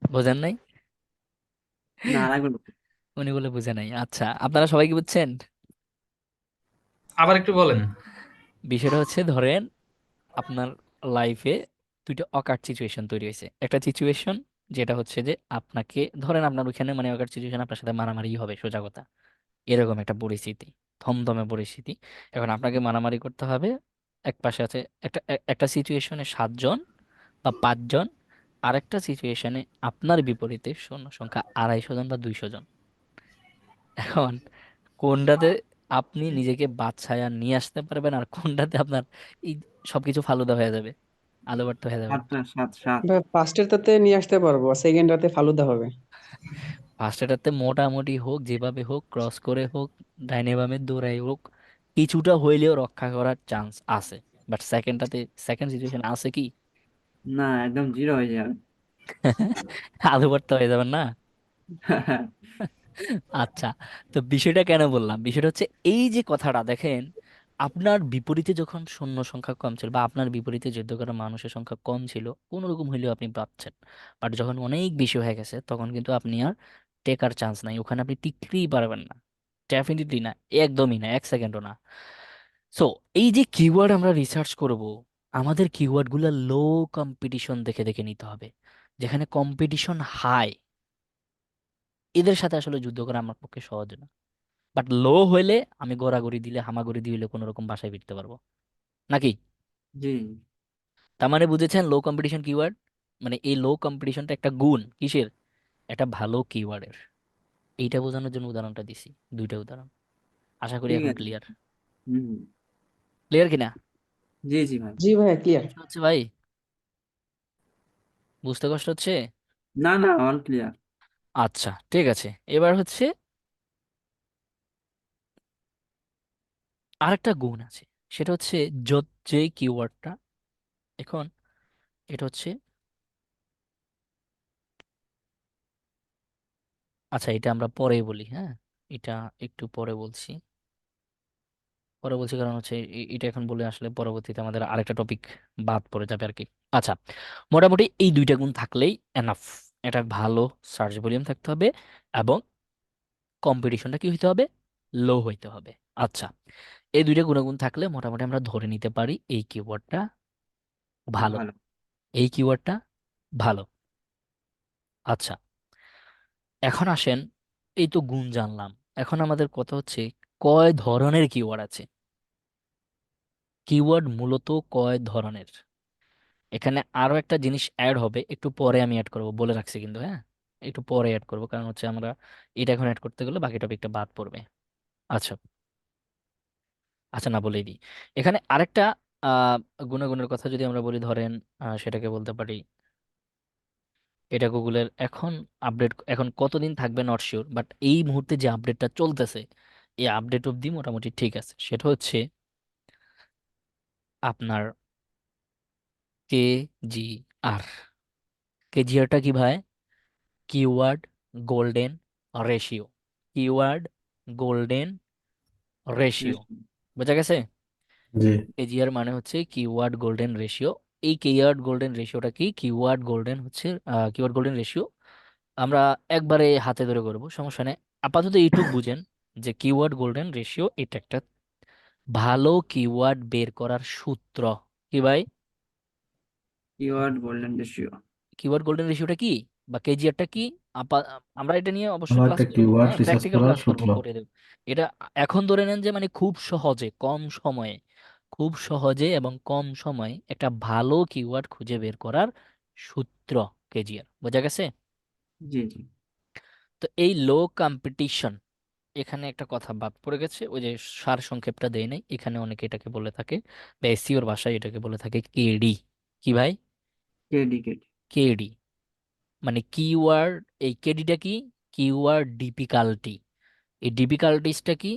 বোঝেন নাই? না, আরেকবার বলুন। উনি বলে বুঝে নাই। আচ্ছা, আপনারা সবাই কি বুঝছেন? আবার একটু বলেন। বিষয়টা হচ্ছে, ধরেন আপনার লাইফে 2টা অকাট সিচুয়েশন তৈরি হয়েছে। একটা সিচুয়েশন যেটা হচ্ছে যে আপনাকে, ধরেন আপনার ওইখানে মানে অকাট সিচুয়েশন, আপনার সাথে মারামারি হবে সোজা কথা, এরকম একটা পরিস্থিতি, থমথমে পরিস্থিতি। এখন আপনাকে মারামারি করতে হবে। এক পাশে আছে একটা সিচুয়েশনে 7 জন বা 5 জন, আরেকটা সিচুয়েশনে আপনার বিপরীতে সৈন্য সংখ্যা 250 জন বা 200 জন। এখন কোনটাতে আপনি নিজেকে বাদশায়া নিয়ে আসতে পারবেন, আর কোনটাতে আপনার এই সবকিছু ফালুদা হয়ে যাবে, আলু ভর্তা হয়ে যাবে? সাতটা, সাত সাত। ভাই ফার্স্টের টাতে নিয়ে আসতে পারবো, সেকেন্ড রাতে ফালুদা হবে। ফার্স্টেটাতে মোটামুটি হোক, যেভাবে হোক, ক্রস করে হোক, ডাইনে বামে দৌড়াই হোক, কিছুটা হইলেও রক্ষা করার চান্স আছে। বাট সেকেন্ডটাতে, সেকেন্ড সিচুয়েশন আছে কি? না, একদম জিরো হয়ে যাবে। আলু ভর্তা হয়ে যাবেন না? আচ্ছা, তো বিষয়টা কেন বললাম, বিষয়টা হচ্ছে এই যে কথাটা দেখেন, আপনার বিপরীতে যখন সৈন্য সংখ্যা কম ছিল, বা আপনার বিপরীতে যুদ্ধ করার মানুষের সংখ্যা কম ছিল, কোনো রকম হইলেও আপনি পাচ্ছেন। বাট যখন অনেক বেশি হয়ে গেছে, তখন কিন্তু আপনি আর টেকার চান্স নাই, ওখানে আপনি টিকতেই পারবেন না। ডেফিনেটলি না, একদমই না, 1 সেকেন্ডও না। সো এই যে কিওয়ার্ড আমরা রিসার্চ করব, আমাদের কিওয়ার্ডগুলো লো কম্পিটিশন দেখে দেখে নিতে হবে। যেখানে কম্পিটিশন হাই, এদের সাথে আসলে যুদ্ধ করা আমার পক্ষে সহজ না। বাট লো হইলে আমি গড়াগড়ি দিলে, হামাগুড়ি দিলে কোনো রকম বাসায় ফিরতে পারবো, নাকি? জি তার মানে বুঝেছেন লো কম্পিটিশন কিওয়ার্ড মানে, এই লো কম্পিটিশনটা একটা গুণ কিসের? একটা ভালো কিওয়ার্ডের। এইটা বোঝানোর জন্য উদাহরণটা দিছি, 2টা উদাহরণ। আশা করি ঠিক এখন আছে। ক্লিয়ার। হুম হুম। ক্লিয়ার কিনা? জি জি ভাই। জি ভাইয়া ক্লিয়ার। কষ্ট হচ্ছে ভাই? বুঝতে কষ্ট হচ্ছে? না না, অল ক্লিয়ার। আচ্ছা, ঠিক আছে। এবার হচ্ছে আরেকটা গুণ আছে, সেটা হচ্ছে যে কিওয়ার্ডটা, এখন এটা হচ্ছে, আচ্ছা এটা আমরা পরে বলি, হ্যাঁ, এটা একটু পরে বলছি। পরে বলছি কারণ হচ্ছে এটা এখন বলে আসলে পরবর্তীতে আমাদের আরেকটা টপিক বাদ পড়ে যাবে আর কি। আচ্ছা, মোটামুটি এই দুইটা গুণ থাকলেই এনাফ। এটা ভালো সার্চ ভলিউম থাকতে হবে এবং কম্পিটিশনটা কি হইতে হবে, লো হইতে হবে। আচ্ছা, এই দুইটা গুণাগুণ থাকলে মোটামুটি আমরা ধরে নিতে পারি এই কিওয়ার্ডটা ভালো, ভালো। এই কিওয়ার্ডটা ভালো। আচ্ছা, এখন আসেন, এই তো গুণ জানলাম, এখন আমাদের কথা হচ্ছে কয় ধরনের কিওয়ার্ড আছে। কিওয়ার্ড মূলত কয় ধরনের, এখানে আরো একটা জিনিস অ্যাড হবে, একটু পরে আমি অ্যাড করব বলে রাখছি কিন্তু, হ্যাঁ একটু পরে অ্যাড করব, কারণ হচ্ছে আমরা এটা এখন অ্যাড করতে গেলে বাকি টপিকটা বাদ পড়বে। আচ্ছা, আচ্ছা না বলেই দিই, এখানে আরেকটা আহ গুণাগুণের কথা যদি আমরা বলি, ধরেন সেটাকে বলতে পারি, এটা গুগলের এখন আপডেট, এখন কতদিন থাকবে নট শিওর, বাট এই মুহূর্তে যে আপডেটটা চলতেছে এই আপডেট অবধি মোটামুটি ঠিক আছে। সেটা হচ্ছে আপনার কে জি আর, কেজিআরটা কি ভাই? Keyword golden ratio, keyword golden ratio, বোঝা গেছে? জি। কেজিআর মানে হচ্ছে কিওয়ার্ড গোল্ডেন রেশিও। এই কিওয়ার্ড গোল্ডেন রেশিওটা কি? কিওয়ার্ড গোল্ডেন হচ্ছে কিওয়ার্ড গোল্ডেন রেশিও আমরা একবারে হাতে ধরে করব, সমস্যা নেই। আপাতত এইটুক বুঝেন যে কিওয়ার্ড গোল্ডেন রেশিও এটা একটা ভালো কিওয়ার্ড বের করার সূত্র। কি ভাই? Keyword golden ratio. Keyword golden রেশিওটা কি বা কেজিআরটা কি? আমরা এটা নিয়ে অবশ্যই আমার ক্লাস একটা করব, কিওয়ার্ড হ্যাঁ রিসার্চ প্র্যাকটিক্যাল করার ক্লাস করব, সূত্র। করে দেব। এটা এখন ধরে নেন যে মানে খুব সহজে কম সময়ে, খুব সহজে এবং কম সময়ে একটা ভালো কিওয়ার্ড খুঁজে বের করার সূত্র কেজিআর, বোঝা গেছে? জি জি। তো এই লো কম্পিটিশন, এখানে একটা কথা বাদ পড়ে গেছে, ওই যে সার সংক্ষেপটা দেয় নাই, এখানে অনেকে এটাকে বলে থাকে বা এসইওর ভাষায় এটাকে বলে থাকে কেডি। কি ভাই? KD KD. কেডি মানে কিওয়ার্ড, এই কেডিটা কি? Keyword difficulty. এই ডিফিকাল্টিসটা কি?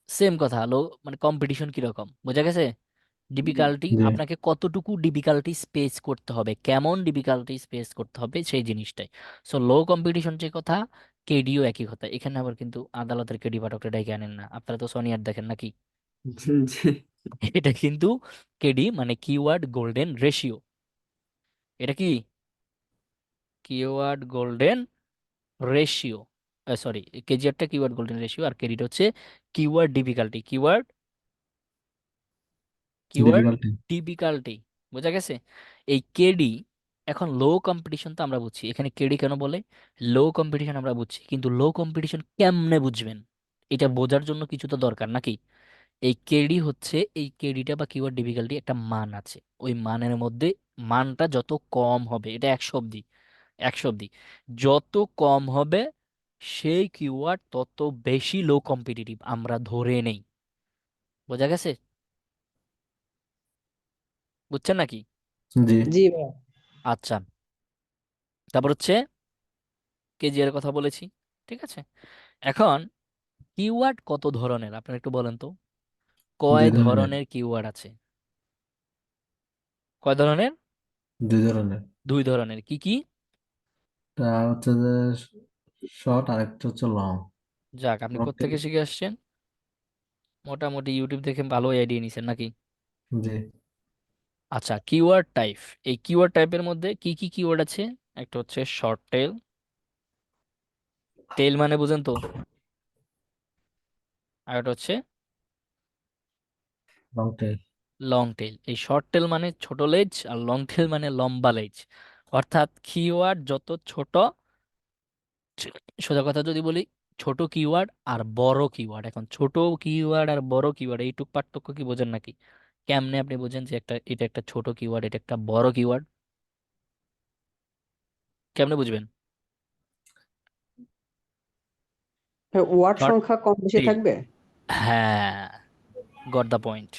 সেম কথা, লো মানে কম্পিটিশন কিরকম, বোঝা গেছে? জি ডিফিকাল্টি, জি। আপনাকে কতটুকু ডিফিকাল্টি স্পেস করতে হবে, কেমন ডিফিকাল্টি স্পেস করতে হবে সেই জিনিসটাই। সো লো কম্পিটিশন যে কথা, কেডিও একই কথা। এখানে আবার কিন্তু আদালতের কেডি পাঠকটা ডাইকে আনেন না, আপনারা তো সোনিয়ার দেখেন নাকি? জি জি। এটা কিন্তু কেডি মানে কিওয়ার্ড গোল্ডেন রেশিও। এটা কি? কিওয়ার্ড গোল্ডেন রেশিও, সরি, কেজিআরটা কিওয়ার্ড গোল্ডেন রেশিও আর কেডিটা হচ্ছে keyword difficulty, keyword keyword difficulty. Difficulty, বোঝা গেছে? এই কেডি, এখন লো কম্পিটিশন তো আমরা বুঝছি, এখানে কেডি কেন বলে? লো কম্পিটিশন আমরা বুঝছি, কিন্তু লো কম্পিটিশন কেমনে বুঝবেন, এটা বোঝার জন্য কিছু তো দরকার নাকি? এই কেডি হচ্ছে, এই কেডিটা বা কিওয়ার্ড ডিফিকাল্টি একটা মান আছে, ওই মানের মধ্যে মানটা যত কম হবে, এটা 100 অব্দি, 100 অব্দি যত কম হবে সেই কিওয়ার্ড তত বেশি লো কম্পিটিটিভ আমরা ধরে নেই, বোঝা গেছে? বুঝছেন নাকি? জি। জি ভাই। আচ্ছা, তারপর হচ্ছে কেজিআর কথা বলেছি, ঠিক আছে। এখন কিওয়ার্ড কত ধরনের আপনারা একটু বলেন তো, কয় 2 ধরনের। ধরনের কিওয়ার্ড আছে? কয় ধরনের? 2 ধরনের। 2 ধরনের, কি কি? একটা হচ্ছে যে শর্ট, আর একটা হচ্ছে লং। যাক, আপনি কোত্থেকে শিখে আসছেন? মোটামুটি ইউটিউব দেখে ভালো আইডিয়া নিছেন নাকি? জি। আচ্ছা, কিওয়ার্ড টাইপ, এই কিওয়ার্ড টাইপের মধ্যে কি কি কিওয়ার্ড আছে? একটা হচ্ছে শর্ট টেল, টেল মানে বুঝেন তো, আর একটা হচ্ছে লং টেল। Long tail. এই শর্ট টেল মানে ছোট লেজ আর লং টেল মানে লম্বা লেজ, অর্থাৎ কিওয়ার্ড যত ছোট, সোজা কথা যদি বলি, ছোট কিওয়ার্ড আর বড় কিওয়ার্ড, এখন ছোট কিওয়ার্ড আর বড় কিওয়ার্ড এইটুক পার্থক্য কি বোঝেন নাকি? কেমনে আপনি বোঝেন যে একটা, এটা একটা ছোট কিওয়ার্ড, এটা একটা বড় কিওয়ার্ড, কেমনে বুঝবেন? ওয়ার্ড শর্ট সংখ্যা কম বেশি টেল, থাকবে। হ্যাঁ, got the point,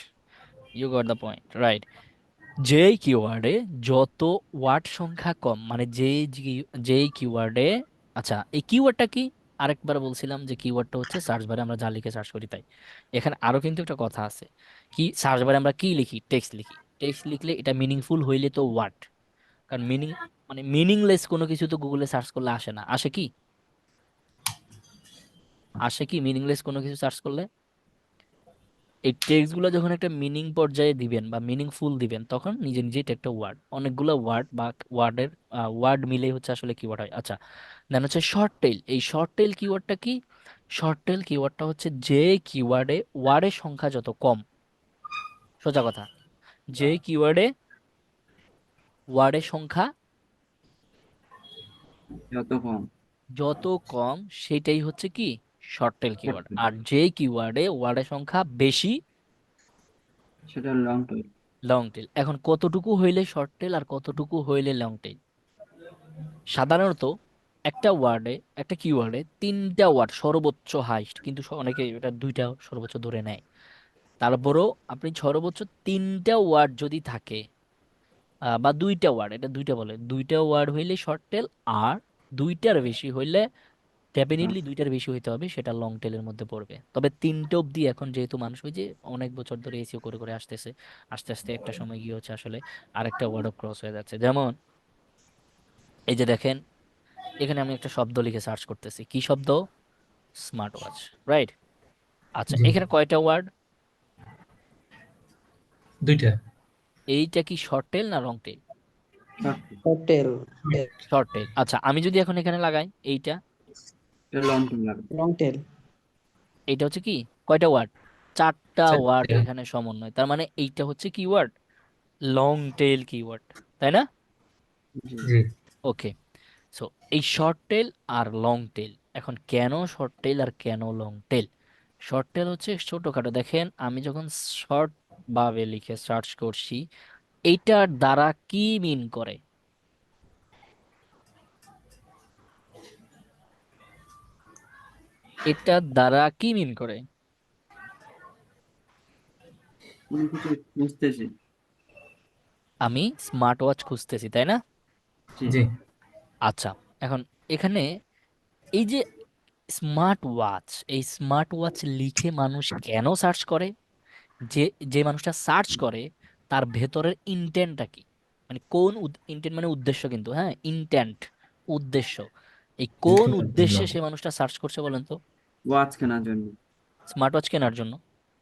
you got the point, right. যেই কিওয়ার্ডে যত ওয়ার্ড সংখ্যা কম, মানে যেই কিওয়ার্ডে, আচ্ছা এই কিওয়ার্ডটা কি? আরেকবার বলছিলাম যে কিওয়ার্ডটা হচ্ছে সার্চ বারে আমরা যা লিখে সার্চ করি তাই। এখানে আরো কিন্তু একটা কথা আছে, কি সার্চ বারে আমরা কি লিখি? টেক্সট লিখি। টেক্সট লিখলে এটা মিনিংফুল হইলে তো ওয়ার্ড, কারণ মানে মিনিংলেস কোনো কিছু তো গুগলে সার্চ করলে আসে না, আসে কি? আসে কি মিনিংলেস কোনো কিছু সার্চ করলে? এই টেক্সট গুলো যখন একটা মিনিং পর্যায়ে দিবেন বা মিনিংফুল দিবেন, তখন নিজে নিজে এটা একটা ওয়ার্ড, অনেকগুলো ওয়ার্ড বা ওয়ার্ডের ওয়ার্ড মিলেই হচ্ছে আসলে কিওয়ার্ড হয়। আচ্ছা, দেন হচ্ছে শর্ট টেইল। এই শর্ট টেইল কিওয়ার্ডটা কি? শর্ট টেইল কিওয়ার্ডটা হচ্ছে যে কিওয়ার্ডে ওয়ার্ডের সংখ্যা যত কম, সোজা কথা, যে কিওয়ার্ডে ওয়ার্ডের সংখ্যা যত কম যত কম সেটাই হচ্ছে কি শর্ট টেল কিওয়ার্ড। shortail, আর যে কিওয়ার্ডে ওয়ার্ডের সংখ্যা বেশি, সেটা লং টেল। Long tail. এখন কতটুকু হইলে শর্ট টেল আর কতটুকু হইলে লং টেল? সাধারণত একটা ওয়ার্ডে, একটা কিওয়ার্ডে 3টা ওয়ার্ড সর্বোচ্চ হাইস্ট, কিন্তু অনেকে এটা 2টা সর্বোচ্চ ধরে নেয়। তারপরও আপনি সর্বোচ্চ 3টা ওয়ার্ড যদি থাকে, বা 2টা ওয়ার্ড, এটা 2টা বলে, 2টা ওয়ার্ড হইলে শর্ট টেল। আর 2টার বেশি হইলে, ডেফিনেটলি 2টার বেশি হইতে হবে, সেটা লং টেলের মধ্যে পড়বে। তবে 3টে অব্দি এখন যেহেতু মানুষ ওই যে অনেক বছর ধরে এসিও করে করে আসতেছে, আস্তে আস্তে একটা সময় গিয়ে হচ্ছে আসলে আরেকটা ওয়ার্ড অফ ক্রস হয়ে যাচ্ছে। যেমন এই যে দেখেন, এখানে আমি একটা শব্দ লিখে সার্চ করতেছি, কি শব্দ? Smart watch, right? আচ্ছা, জি, এখানে কয়টা ওয়ার্ড? 2টা। এইটা কি শর্ট টেল না long tail? Short hotel, short tail. আচ্ছা, আমি যদি এখন এখানে লাগাই এইটা, টেল, লং টেল লাগবে। লং টেল, এইটা হচ্ছে কি কয়টা ওয়ার্ড? 4টা ওয়ার্ড 4টা। এখানে সমন্বয়, তার মানে এইটা হচ্ছে কিওয়ার্ড, লং টেল কিওয়ার্ড, তাই না? জি। জি, ওকে। সো এই শর্ট টেল আর লং টেল, এখন কেন শর্ট টেল আর কেন লং টেল? শর্ট টেল হচ্ছে ছোটখাটো, দেখেন আমি যখন শর্ট ভাবে লিখে সার্চ করছি, এইটার দ্বারা কি মিন করে? এটার দ্বারা কি মিন করে? কোনো কিছু বুঝতেছি। আমি স্মার্ট ওয়াচ খুঁজতেছি, তাই না? জি। জি, আচ্ছা, এখন এখানে এই যে স্মার্ট ওয়াচ, এই স্মার্ট ওয়াচ লিখে মানুষ কেন সার্চ করে? যে যে মানুষটা সার্চ করে তার ভেতরের ইন্টেন্টটা কি, মানে কোন ইন্টেন্ট, মানে উদ্দেশ্য, কিন্তু হ্যাঁ, ইন্টেন্ট, উদ্দেশ্য। এই কোন কেনার জন্য। উদ্দেশ্যে সে মানুষটা সার্চ করছে বলেন তো? ওয়াচ কেনার জন্য। স্মার্ট ওয়াচ কেনার জন্য।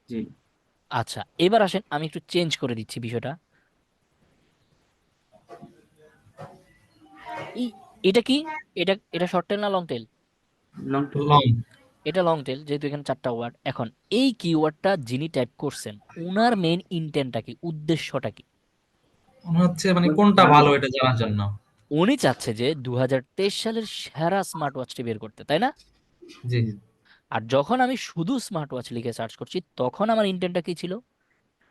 জি। আচ্ছা, এবার আসেন, আমি একটু চেঞ্জ করে দিচ্ছি বিষয়টা। এই এটা কি, এটা এটা শর্ট টেল না long tail? Long tail. Long. এটা লং টেল, যেহেতু এখানে 4টা ওয়ার্ড। এখন এই কিওয়ার্ডটা যিনি টাইপ করছেন, উনার মেইন ইন্টেন্টটা কি, উদ্দেশ্যটা কি? মনে হচ্ছে মানে কোনটা ভালো এটা জানার জন্য। উনি চাচ্ছে যে 2023 সালের সেরা স্মার্ট ওয়াচটি বের করতে, তাই না? জি, আর যখন আমি শুধু স্মার্ট ওয়াচ লিখে সার্চ করছি, তখন আমার ইন্টেন্টটা কি ছিল?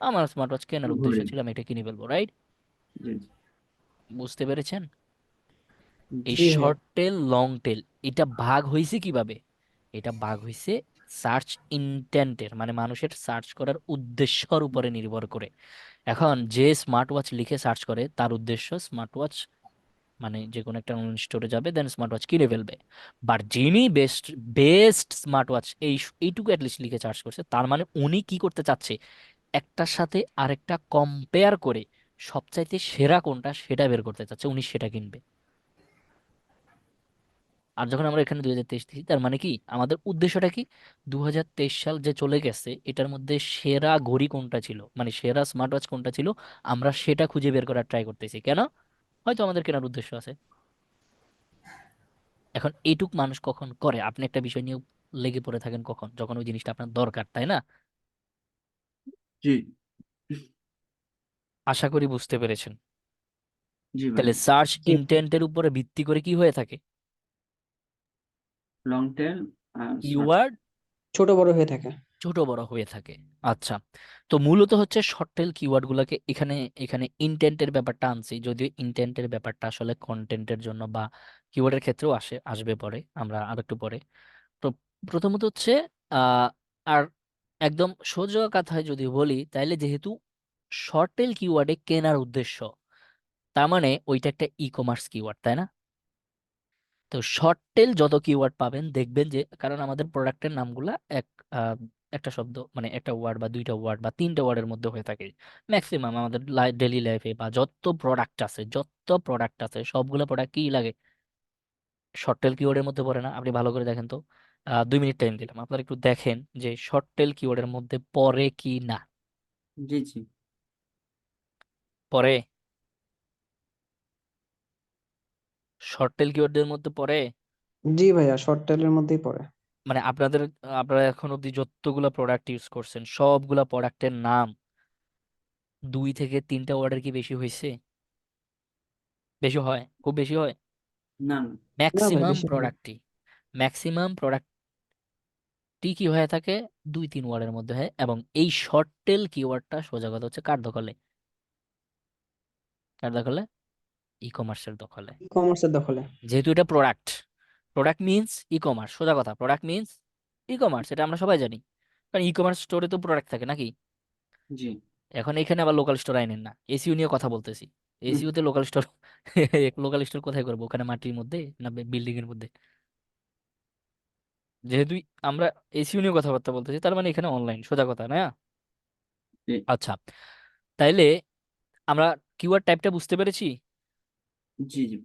আমার স্মার্ট ওয়াচ কেনার উদ্দেশ্য ঘড়ি। ছিল আমি এটা কিনে ফেলবো, রাইট? জি। বুঝতে পেরেছেন? এই জি ভাইয়া, শর্ট টেল লং টেল, এটা ভাগ হয়েছে কিভাবে? এটা ভাগ হয়েছে সার্চ ইন্টেন্টের, মানে মানুষের সার্চ করার উদ্দেশ্যর উপরে নির্ভর করে। এখন যে স্মার্ট ওয়াচ লিখে সার্চ করে তার উদ্দেশ্য স্মার্ট ওয়াচ, মানে যে কোনো একটা অনলাইন স্টোরে যাবে, দেন স্মার্ট ওয়াচ কিনে ফেলবে। বাট যিনি বেস্ট বেস্ট স্মার্ট ওয়াচ এইটুকু অ্যাটলিস্ট লিখে সার্চ করছে, তার মানে উনি কি করতে চাচ্ছে, একটার সাথে আরেকটা কম্পেয়ার করে সবচাইতে সেরা কোনটা সেটা বের করতে চাচ্ছে, উনি সেটা কিনবে। আর যখন আমরা এখানে 2023 দিচ্ছি, তার মানে কি আমাদের উদ্দেশ্যটা কি? 2023 সাল যে চলে গেছে, এটার মধ্যে সেরা ঘড়ি কোনটা ছিল, মানে সেরা স্মার্ট ওয়াচ কোনটা ছিল, আমরা সেটা খুঁজে বের করার ট্রাই করতেছি। কেন? হয়তো আমাদের কেনার উদ্দেশ্য আছে। এখন এইটুক মানুষ কখন করে? আপনি একটা বিষয় নিয়ে লেগে পড়ে থাকেন কখন? যখন ওই জিনিসটা আপনার দরকার, তাই না? জি। আশা করি বুঝতে পেরেছেন। জি ভাই। তাহলে সার্চ জি ইন্টেন্টের উপরে ভিত্তি করে কি হয়ে থাকে? লং টেল আর শর্ট। কিওয়ার্ড ছোট বড় হয়ে থাকে। ছোট বড় হয়ে থাকে। আচ্ছা, তো মূলত হচ্ছে শর্ট টেল কিওয়ার্ড গুলাকে এখানে এখানে ইন্টেন্টের ব্যাপারটা আনছি, যদিও ইন্টেন্টের ব্যাপারটা আসলে কন্টেন্টের জন্য বা কিওয়ার্ডের ক্ষেত্রেও আসবে পরে, আমরা আরেকটু পরে। তো প্রথমত হচ্ছে আহ আর একদম সোজা কথায় যদি বলি, তাইলে যেহেতু শর্ট টেল কিওয়ার্ডে কেনার উদ্দেশ্য, তার মানে ওইটা একটা ই কমার্স কিওয়ার্ড, তাই না? তো শর্ট টেল যত কিওয়ার্ড পাবেন দেখবেন যে, কারণ আমাদের প্রোডাক্টের নামগুলা আহ, একটা শব্দ, মানে একটা ওয়ার্ড বা 2টা ওয়ার্ড বা 3টে ওয়ার্ডের মধ্যে হয়ে থাকে ম্যাক্সিমাম। আমাদের ডেইলি লাইফে বা যত প্রোডাক্ট আছে সবগুলো প্রোডাক্ট কি লাগে, শর্ট টেল কিওয়ার্ডের মধ্যে পড়ে না? আপনি ভালো করে দেখেন তো। 2 মিনিট টাইম দিলাম, আপনারা একটু দেখেন যে শর্ট টেল কিওয়ার্ডের মধ্যে পড়ে কি না। জি জি পড়ে? শর্ট টেল কিওয়ার্ডের মধ্যে পড়ে? জি ভাইয়া, শর্ট টেলের মধ্যেই পড়ে। মানে আপনারা এখন অব্দি যতগুলা প্রোডাক্ট ইউজ করছেন সবগুলা প্রোডাক্টের নাম 2 থেকে 3টা ওয়ার্ডের কি বেশি হয়েছে? বেশি হয়? খুব বেশি হয়? না না না ভাই, ম্যাক্সিমাম বেশি হয় না। প্রোডাক্টই কি হয়ে থাকে? 2-3 ওয়ার্ডের মধ্যে হয়, এবং এই শর্ট টেল কিওয়ার্ডটা সোজা কথা হচ্ছে কার দখলে? কার দখলে? ই কমার্সের দখলে। ই কমার্সের দখলে। যেহেতু এটা product, product means e commerce, সোজা কথা, প্রোডাক্ট মিন্স ই কমার্স, এটা আমরা সবাই জানি। কারণ ই কমার্স স্টোরে তো প্রোডাক্ট থাকে নাকি? জি এখন এখানে আবার লোকাল স্টোর আইনেন না, এসইও নিয়ে কথা বলতেছি। হুম, এসইও তে লোকাল স্টোর লোকাল স্টোর কোথায় করবো? ওখানে মাটির মধ্যে না বিল্ডিং এর মধ্যে? যেহেতু আমরা এসইও নিয়ে কথাবার্তা বলতেছি, তার মানে এখানে অনলাইন, সোজা কথা না? জি আচ্ছা, তাইলে আমরা কিওয়ার্ড টাইপটা বুঝতে পেরেছি। জি জি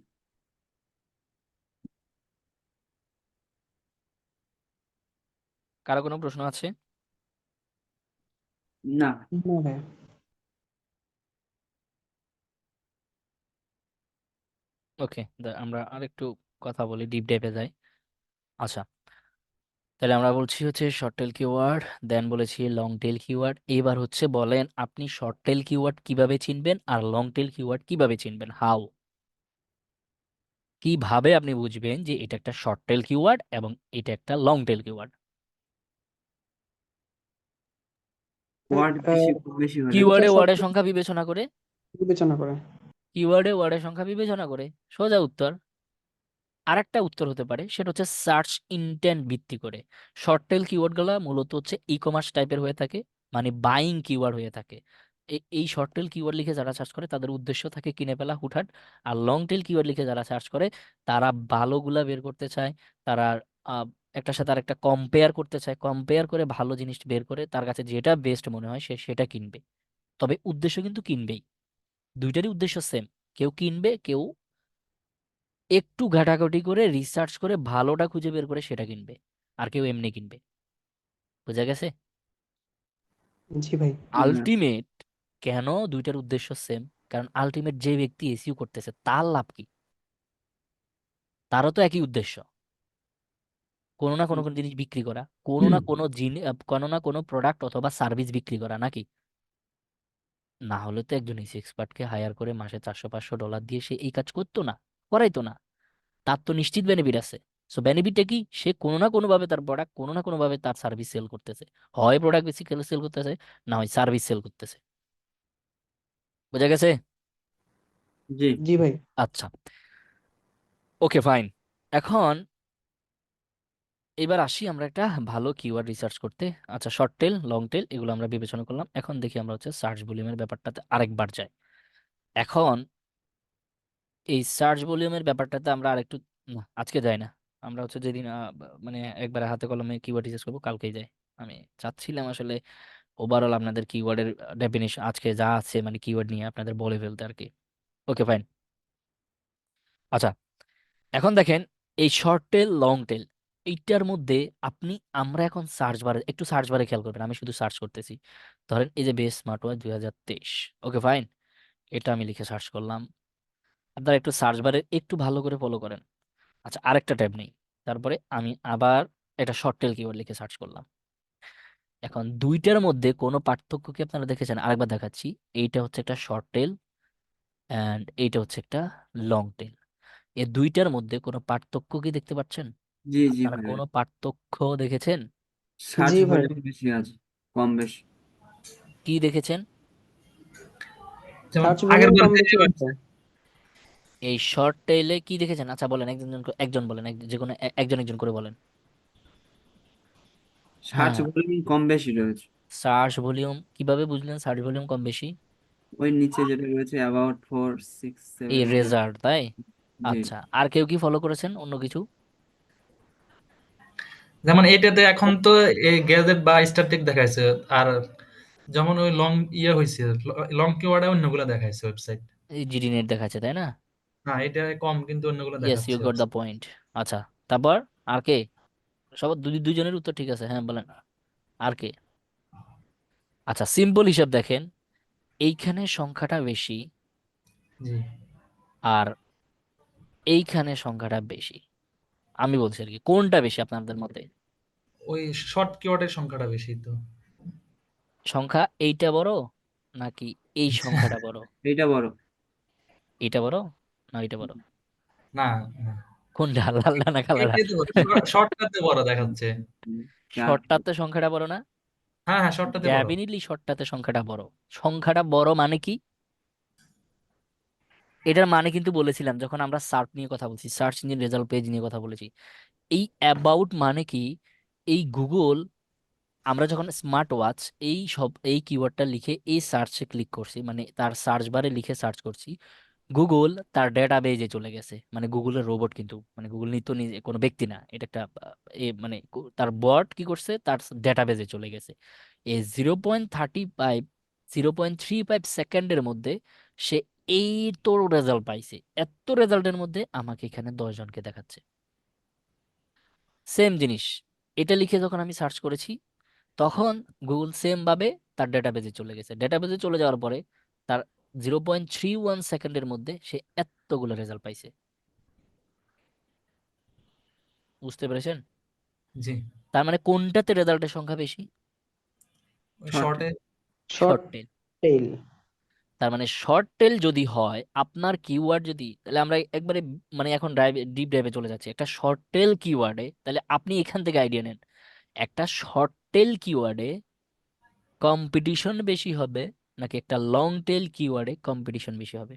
কারো কোনো প্রশ্ন আছে? না না ভাইয়া। ওকে, আমরা আরেকটু কথা বলি, ডিপ ডেপে যাই। আচ্ছা, তাহলে আমরা বলছি হচ্ছে শর্ট টেল কিওয়ার্ড, দেন বলেছি লং টেল কিওয়ার্ড। এবার হচ্ছে বলেন আপনি শর্ট টেল কিওয়ার্ড কিভাবে চিনবেন আর লং টেল কিওয়ার্ড কিভাবে চিনবেন? হাউ, কিভাবে আপনি বুঝবেন যে এটা একটা শর্ট টেল কিওয়ার্ড এবং এটা একটা লং টেল কিওয়ার্ড? ওয়ার্ড বেশি খুব বেশি হলে এটা কিওয়ার্ডে শর্ট ওয়ার্ডের সংখ্যা বিবেচনা করে। বিবেচনা করে। কিওয়ার্ডে ওয়ার্ডের সংখ্যা বিবেচনা করে, সোজা উত্তর। আরেকটা উত্তর হতে পারে, সেটা হচ্ছে সার্চ ইন্টেন্ট ভিত্তি করে। শর্ট টেল কিওয়ার্ডগুলো মূলত হচ্ছে ই কমার্স টাইপের হয়ে থাকে, মানে বাইং কিওয়ার্ড হয়ে থাকে। এই শর্ট টেল কিওয়ার্ড লিখে যারা সার্চ করে তাদের উদ্দেশ্য থাকে কিনে ফেলা হুটহাট। আর লং টেল কিওয়ার্ড লিখে যারা সার্চ করে তারা ভালোগুলা বের করতে চায়। তারা আহ, একটার সাথে আরেকটা কম্পেয়ার করতে চায়, কম্পেয়ার করে ভালো জিনিস বের করে তার কাছে যেটা বেস্ট মনে হয় সে সেটা কিনবে। তবে উদ্দেশ্য কিন্তু কিনবেই, দুইটারই উদ্দেশ্য সেম। কেউ কিনবে, কেউ একটু ঘাটাঘাটি করে রিসার্চ করে ভালোটা খুঁজে বের করে সেটা কিনবে, আর কেউ এমনি কিনবে। বোঝা গেছে? জি ভাই। জি ভাই আলটিমেট কেন দুইটার উদ্দেশ্য সেম? কারণ আলটিমেট যে ব্যক্তি এসইও করতেছে তার লাভ কি? তারও তো একই উদ্দেশ্য, কোনো না কোনো কোনো জিনিস বিক্রি করা, কোনো না কোনো প্রোডাক্ট অথবা সার্ভিস বিক্রি করা নাকি? না হলে তো একজন এসি এক্সপার্টকে হায়ার করে মাসে $400-500 দিয়ে সে এই কাজ করতো না, করাইতো না। তার তো নিশ্চিত বেনিফিট আছে। সো বেনিফিটটা কি? সে কোনো না কোনো ভাবে তার প্রোডাক্ট, কোনো না কোনো ভাবে তার সার্ভিস সেল করতেছে। হয় প্রোডাক্ট বেসিক্যালি সেল করতেছে, না হয় সার্ভিস সেল করতেছে। বোঝা গেছে? জি জি ভাই। আচ্ছা, ওকে ফাইন। এখন এবার আসি আমরা একটা ভালো কিওয়ার্ড রিসার্চ করতে। আচ্ছা, শর্ট টেল লং টেল এগুলো আমরা বিবেচনা করলাম, এখন দেখি আমরা হচ্ছে সার্চ ভলিউমের ব্যাপারটাতে আরেকবার যাই। এখন এই সার্চ ভলিউমের ব্যাপারটাতে আমরা আরেকটু, না আজকে যাই না, আমরা হচ্ছে যেদিন মানে একবারে হাতে কলমে কিওয়ার্ড রিসার্চ করবো কালকেই যাই। আমি চাচ্ছিলাম আসলে ওভারঅল আপনাদের কিওয়ার্ডের ডেফিনিশন আজকে যা আছে মানে কিওয়ার্ড নিয়ে আপনাদের বলে ফেলতে আর কি। Okay fine. আচ্ছা, এখন দেখেন এই শর্ট টেল লং টেল এইটার মধ্যে আপনি, আমরা এখন সার্চ বারে খেয়াল করবেন, আমি শুধু সার্চ করতেছি। ধরেন এই যে base smart watch 2023, okay fine, এটা আমি লিখে সার্চ করলাম। আপনারা একটু সার্চ বারে একটু ভালো করে ফলো করেন। আচ্ছা, আরেকটা ট্যাব নেই, তারপরে আমি আবার একটা শর্ট টেল কিওয়ার্ড লিখে সার্চ করলাম। এখন দুইটার মধ্যে কোনো পার্থক্য কি আপনারা দেখেছেন? আরেকবার দেখাচ্ছি। এইটা হচ্ছে একটা শর্ট টেল অ্যান্ড এইটা হচ্ছে একটা লং টেল। এই দুইটার মধ্যে কোনো পার্থক্য কি দেখতে পাচ্ছেন? জি জি আপনারা ভাই কোনো পার্থক্য দেখেছেন? সার্চ জি ভাই। ভলিউম বেশি আছে কম বেশি কি দেখেছেন? যেমন সার্চ আগের ভলিউম বার কম থেকে বেশি হচ্ছে। এই শর্ট টেলে কি দেখেছেন? আচ্ছা বলেন, একজন একজন বলেন, যে কোনো একজন একজন করে বলেন। সার্চ হ্যাঁ, ভলিউম কম বেশি রয়েছে সার্চ ভলিউম কিভাবে বুঝলেন সার্চ ভলিউম কম বেশি? ওই নিচে যেটা রয়েছে অ্যাবাউট 4 6 7 এই 10 রেজাল্ট, তাই? জি আচ্ছা, আর কেউ কি ফলো করেছেন অন্য কিছু? যেমন এটাতে এখন তো এই গ্যাজেট বা স্ট্যাটিক দেখাইছে, আর যেমন ওই লং ইয়ে হয়েছে, লং কিওয়ার্ডে অন্যগুলো দেখাইছে ওয়েবসাইট। এই জিডি নেট দেখাচ্ছে তাই না? না এটা কম, কিন্তু অন্যগুলো ইয়েস, ইউ দেখাচ্ছে গট দ্য ওয়েবসাইট। পয়েন্ট। আচ্ছা, তারপর আর কে? সবার দুজনের উত্তর ঠিক আছে, হ্যাঁ বলেন। আর কে? আচ্ছা, সিম্পল হিসাব দেখেন, এইখানে সংখ্যাটা বেশি জি, আর এইখানে সংখ্যাটা বেশি। আমি বলছি আর কি, কোনটা বেশি আপনাদের মতে? ওই শর্ট কিওয়ার্ডের সংখ্যাটা বেশি তো। সংখ্যা এইটা বড় নাকি এই সংখ্যাটা বড়? এইটা বড়। এইটা বড় না এইটা বড়? না, না, কোনটা, লালটা না কালারটা? এইটাই তো বড়। শর্টটাতে বড় দেখাচ্ছে। হুম, চার। শর্টটাতে সংখ্যাটা বড় না? হ্যাঁ, হ্যাঁ, শর্টটাতে বড়। ডেফিনেটলি শর্টটাতে সংখ্যাটা বড়। সংখ্যাটা বড় মানে কি? এটার মানে কিন্তু বলেছিলাম যখন আমরা সার্চ নিয়ে কথা বলছি, সার্চ ইঞ্জিন রেজাল্ট পেজ নিয়ে কথা বলেছি। এই অ্যাবাউট মানে কি? এই গুগল, আমরা যখন স্মার্ট ওয়াচ এই সব এই কিওয়ার্ডটা লিখে এই সার্চে ক্লিক করছি, মানে তার সার্চ বারে লিখে সার্চ করছি, গুগল তার ডেটাবেজে চলে গেছে। মানে গুগলের রোবট কিন্তু, মানে গুগল নিত্য নিজে কোনো ব্যক্তি না, এটা একটা মানে তার বট কি করছে, তার ডেটাবেজে চলে গেছে। এই 0.35 মধ্যে সে এই তোর রেজাল্ট পাইছে। এত রেজাল্টের মধ্যে আমাকে এখানে 10 জনকে দেখাচ্ছে। সেম জিনিস, এটা লিখে যখন আমি সার্চ করেছি, তখন গুগল সেম ভাবে তার ডেটাবেজে চলে গেছে। ডেটাবেজে চলে যাওয়ার পরে তার 0.31 সেকেন্ডের মধ্যে সে এতগুলো রেজাল্ট পাইছে। বুঝতে পেরেছেন? জি, তার মানে কোনটাতে রেজাল্টের সংখ্যা বেশি? ওই শর্ট। শর্টে। Short short tail. টেইল। তার মানে শর্ট টেল যদি হয়, আপনার কিওয়ার্ড যদি, তাহলে আমরা একবারে মানে এখন ডিপ ড্রাইভে চলে যাচ্ছি। একটা শর্ট টেল কিওয়ার্ডে, তাহলে আপনি এখান থেকে আইডিয়া নেন, একটা শর্ট টেল কিওয়ার্ডে কম্পিটিশন বেশি হবে নাকি একটা লং টেল কিওয়ার্ডে কম্পিটিশন বেশি হবে?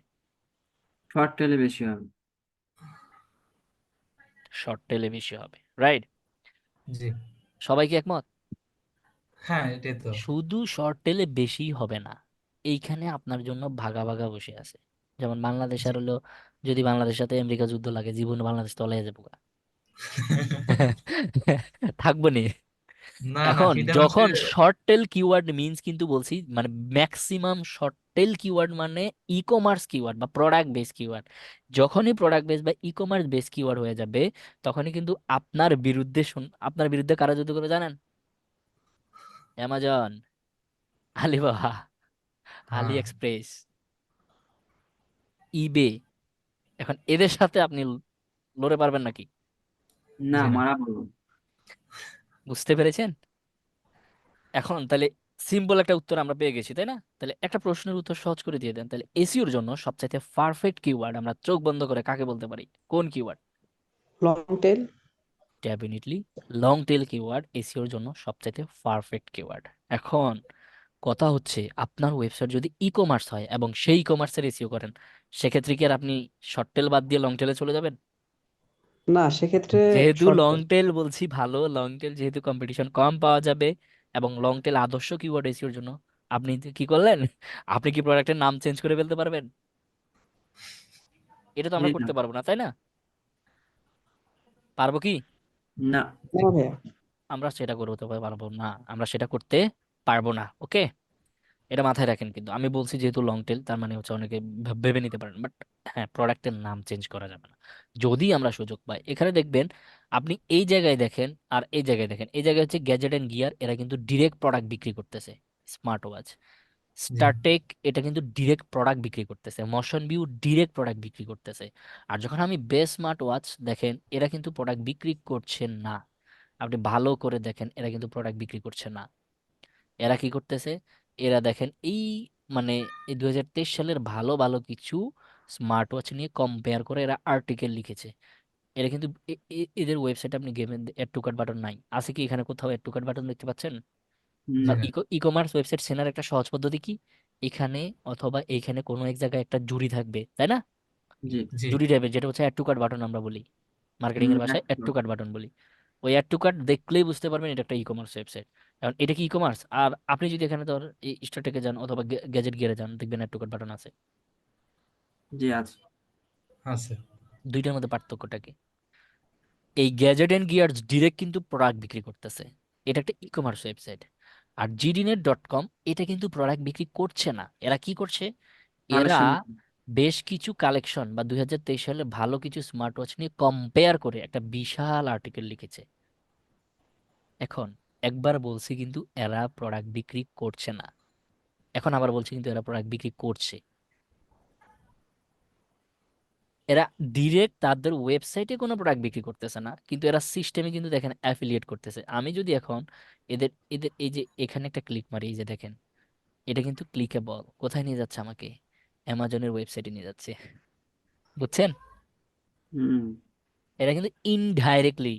শর্ট টেলে বেশি হবে। শর্ট টেলে বেশি হবে, রাইট? জি, সবাই কি একমত? হ্যাঁ, এটাই তো। শুধু শর্ট টেলে বেশি হবে না, এইখানে আপনার জন্য ভাগা ভাগা বসে আছে। যেমন বাংলাদেশ জি। আর হলো, যদি বাংলাদেশের সাথে আমেরিকা যুদ্ধ লাগে, জীবনে বাংলাদেশ তলায় যাবো গা। থাকবো নি। না, না, এখন ফিডে মাসে। যখন শর্ট টেল কিওয়ার্ড মিন্স কিন্তু বলছি, মানে ম্যাক্সিমাম শর্ট টেল কিওয়ার্ড মানে ই কমার্স কিওয়ার্ড বা প্রোডাক্ট বেস কিওয়ার্ড। যখনই প্রোডাক্ট বেস বা ই কমার্স বেস কিওয়ার্ড হয়ে যাবে, তখনই কিন্তু আপনার বিরুদ্ধে কারা যুদ্ধ করে জানেন? অ্যামাজন, আলিবাবা, আলি হ্যাঁ, এক্সপ্রেস, ইবে। এখন এদের সাথে আপনি লড়ে পারবেন নাকি? না, জি না। মারা বলবো। বুঝতে পেরেছেন? এখন তাহলে সিম্পল একটা উত্তর আমরা পেয়ে গেছি, তাই না? তাহলে একটা প্রশ্নের উত্তর সহজ করে দিয়ে দেন, তাহলে এসইওর জন্য সবচাইতে পারফেক্ট কিওয়ার্ড আমরা চোখ বন্ধ করে কাকে বলতে পারি? কোন keyword? Long tail. Definitely long tail keyword এসইওর জন্য সবচাইতে পারফেক্ট কিওয়ার্ড। এখন কথা হচ্ছে, আপনার ওয়েবসাইট যদি ই কমার্স হয় এবং সেই ই কমার্সের এসইও করেন, সেক্ষেত্রে কি আর আপনি শর্ট টেল বাদ দিয়ে লং টেলে চলে যাবেন? না, সেক্ষেত্রে যেহেতু শর্ট লং টেল। টেল বলছি ভালো, লং টেল যেহেতু কম্পিটিশন কম পাওয়া যাবে এবং লং টেল আদর্শ কিওয়ার্ড এসইওর জন্য, আপনি কি করলেন? আপনি কি প্রোডাক্টের নাম চেঞ্জ করে ফেলতে পারবেন? এটা তো জি আমরা না। করতে পারবো না, তাই না? পারবো কি? না। না ভাইয়া। আমরা সেটা করতে পারবো না, আমরা সেটা করতে পারবো না, ওকে? এটা মাথায় রাখেন। কিন্তু আমি বলছি যেহেতু লং টেল, তার মানে হচ্ছে অনেকে ভেবে নিতে পারেন, বাট হ্যাঁ, প্রোডাক্টের নাম চেঞ্জ করা যাবে না যদি আমরা সুযোগ পাই। এখানে দেখবেন, আপনি এই জায়গায় দেখেন আর এই জায়গায় দেখেন, এই জায়গায় হচ্ছে গ্যাজেট এন্ড গিয়ার, এরা কিন্তু ডিরেক্ট প্রোডাক্ট বিক্রি করতেছে। স্মার্ট ওয়াচ, জি, স্টারটেক, এটা কিন্তু ডিরেক্ট প্রোডাক্ট বিক্রি করতেছে। মোশন ভিউ ডিরেক্ট প্রোডাক্ট বিক্রি করতেছে। আর যখন আমি বেস স্মার্ট ওয়াচ দেখেন, এরা কিন্তু প্রোডাক্ট বিক্রি করছে না। আপনি ভালো করে দেখেন, এরা কিন্তু প্রোডাক্ট বিক্রি করছে না। এরা কি করতেছে? এরা দেখেন এই, মানে এই 2023 সালের ভালো ভালো কিছু স্মার্ট ওয়াচ নিয়ে কম্পেয়ার করে এরা আর্টিকেল লিখেছে। এরা কিন্তু এদের ওয়েবসাইটে আপনি গেমের এড টু কার্ট বাটন নাই, আছে কি এখানে কোথাও এড টু কার্ট বাটন দেখতে পাচ্ছেন? জি বা না। না। ই কমার্স ওয়েবসাইট চেনার একটা সহজ পদ্ধতি কি? এখানে অথবা এইখানে কোনো এক জায়গায় একটা জুড়ি থাকবে, তাই না? জি। জি, জুড়ি টাইপের, যেটা হচ্ছে অ্যাড টু কার্ট বাটন আমরা বলি, মার্কেটিং এর ভাষায় অ্যাড টু কার্ট বাটন বলি। ওই অ্যাড টু কার্ট দেখলেই বুঝতে পারবেন এটা একটা ই কমার্স ওয়েবসাইট। কারণ এটা কি ই কমার্স? আর আপনি যদি এখানে ধর এই স্টারটেকে যান অথবা গ্যাজেট গিয়ারে যান, দেখবেন অ্যাড টু কার্ট বাটন আছে। জি আছে। আছে। দুইটার মধ্যে পার্থক্যটা কি? এই গ্যাজেট এন্ড গিয়ার ডিরেক্ট কিন্তু প্রোডাক্ট বিক্রি করতেছে, এটা একটা ই কমার্স ওয়েবসাইট। আর জিডিনেট.কম এটা কিন্তু প্রোডাক্ট বিক্রি করছে না। এরা কি করছে? এরা কালেকশন। বেশ কিছু কালেকশন বা 2023 সালে ভালো কিছু স্মার্ট ওয়াচ নিয়ে কম্পেয়ার করে একটা বিশাল আর্টিকেল লিখেছে। এখন একবার বলছি কিন্তু এরা প্রোডাক্ট বিক্রি করছে না, এখন আবার বলছি কিন্তু এরা প্রোডাক্ট বিক্রি করছে। এরা ডিরেক্ট তাদের ওয়েবসাইটে কোনো প্রোডাক্ট বিক্রি করতেছে না, কিন্তু এরা সিস্টেমে কিন্তু দেখেন অ্যাফিলিয়েট করতেছে। আমি যদি এখন এদের এদের এই যে এখানে একটা ক্লিক মারি, এই যে দেখেন এটা কিন্তু ক্লিকেবল, কোথায় নিয়ে যাচ্ছে আমাকে? অ্যামাজনের ওয়েবসাইটে নিয়ে যাচ্ছে। বুঝছেন? হুম এরা কিন্তু ইনডাইরেক্টলি,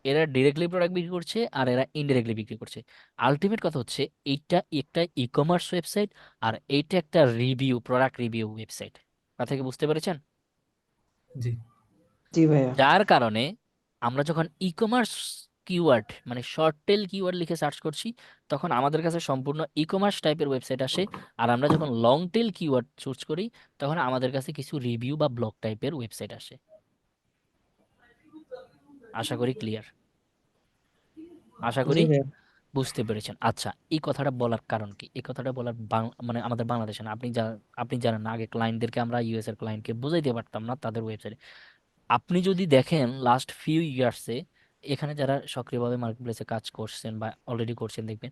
এরা ডিরেক্টলি প্রোডাক্ট বিক্রি করছে আর এরা ইনডাইরেক্টলি বিক্রি করছে। আলটিমেট কথা হচ্ছে এইটা একটা ই কমার্স ওয়েবসাইট আর এইটা একটা রিভিউ, প্রোডাক্ট রিভিউ ওয়েবসাইট। কথা কি বুঝতে পেরেছেন? জি জি ভাইয়া। যার কারণে আমরা যখন ই কমার্স কিওয়ার্ড মানে শর্ট টেল কিওয়ার্ড লিখে সার্চ করছি, তখন আমাদের কাছে সম্পূর্ণ ই কমার্স টাইপের ওয়েবসাইট আসে। আর আমরা যখন লং টেল কিওয়ার্ড সার্চ করি, তখন আমাদের কাছে কিছু রিভিউ বা ব্লগ টাইপের ওয়েবসাইট আসে। আশা করি ক্লিয়ার, আশা জি করি ভাইয়া। বুঝতে পেরেছেন। আচ্ছা, এই কথাটা বলার কারণ কি? এই কথাটা বলার মানে আমাদের বাংলাদেশে না, আপনি জানেন না, আগে ক্লায়েন্টদেরকে আমরা ইউএস এর ক্লায়েন্টকে বুঝাইতে পারতাম না তাদের ওয়েবসাইটে। আপনি যদি দেখেন লাস্ট ফিউ ইয়ার্সে এখানে যারা সক্রিয়ভাবে মার্কেটপ্লেসে কাজ করছেন বা অলরেডি করছেন, দেখবেন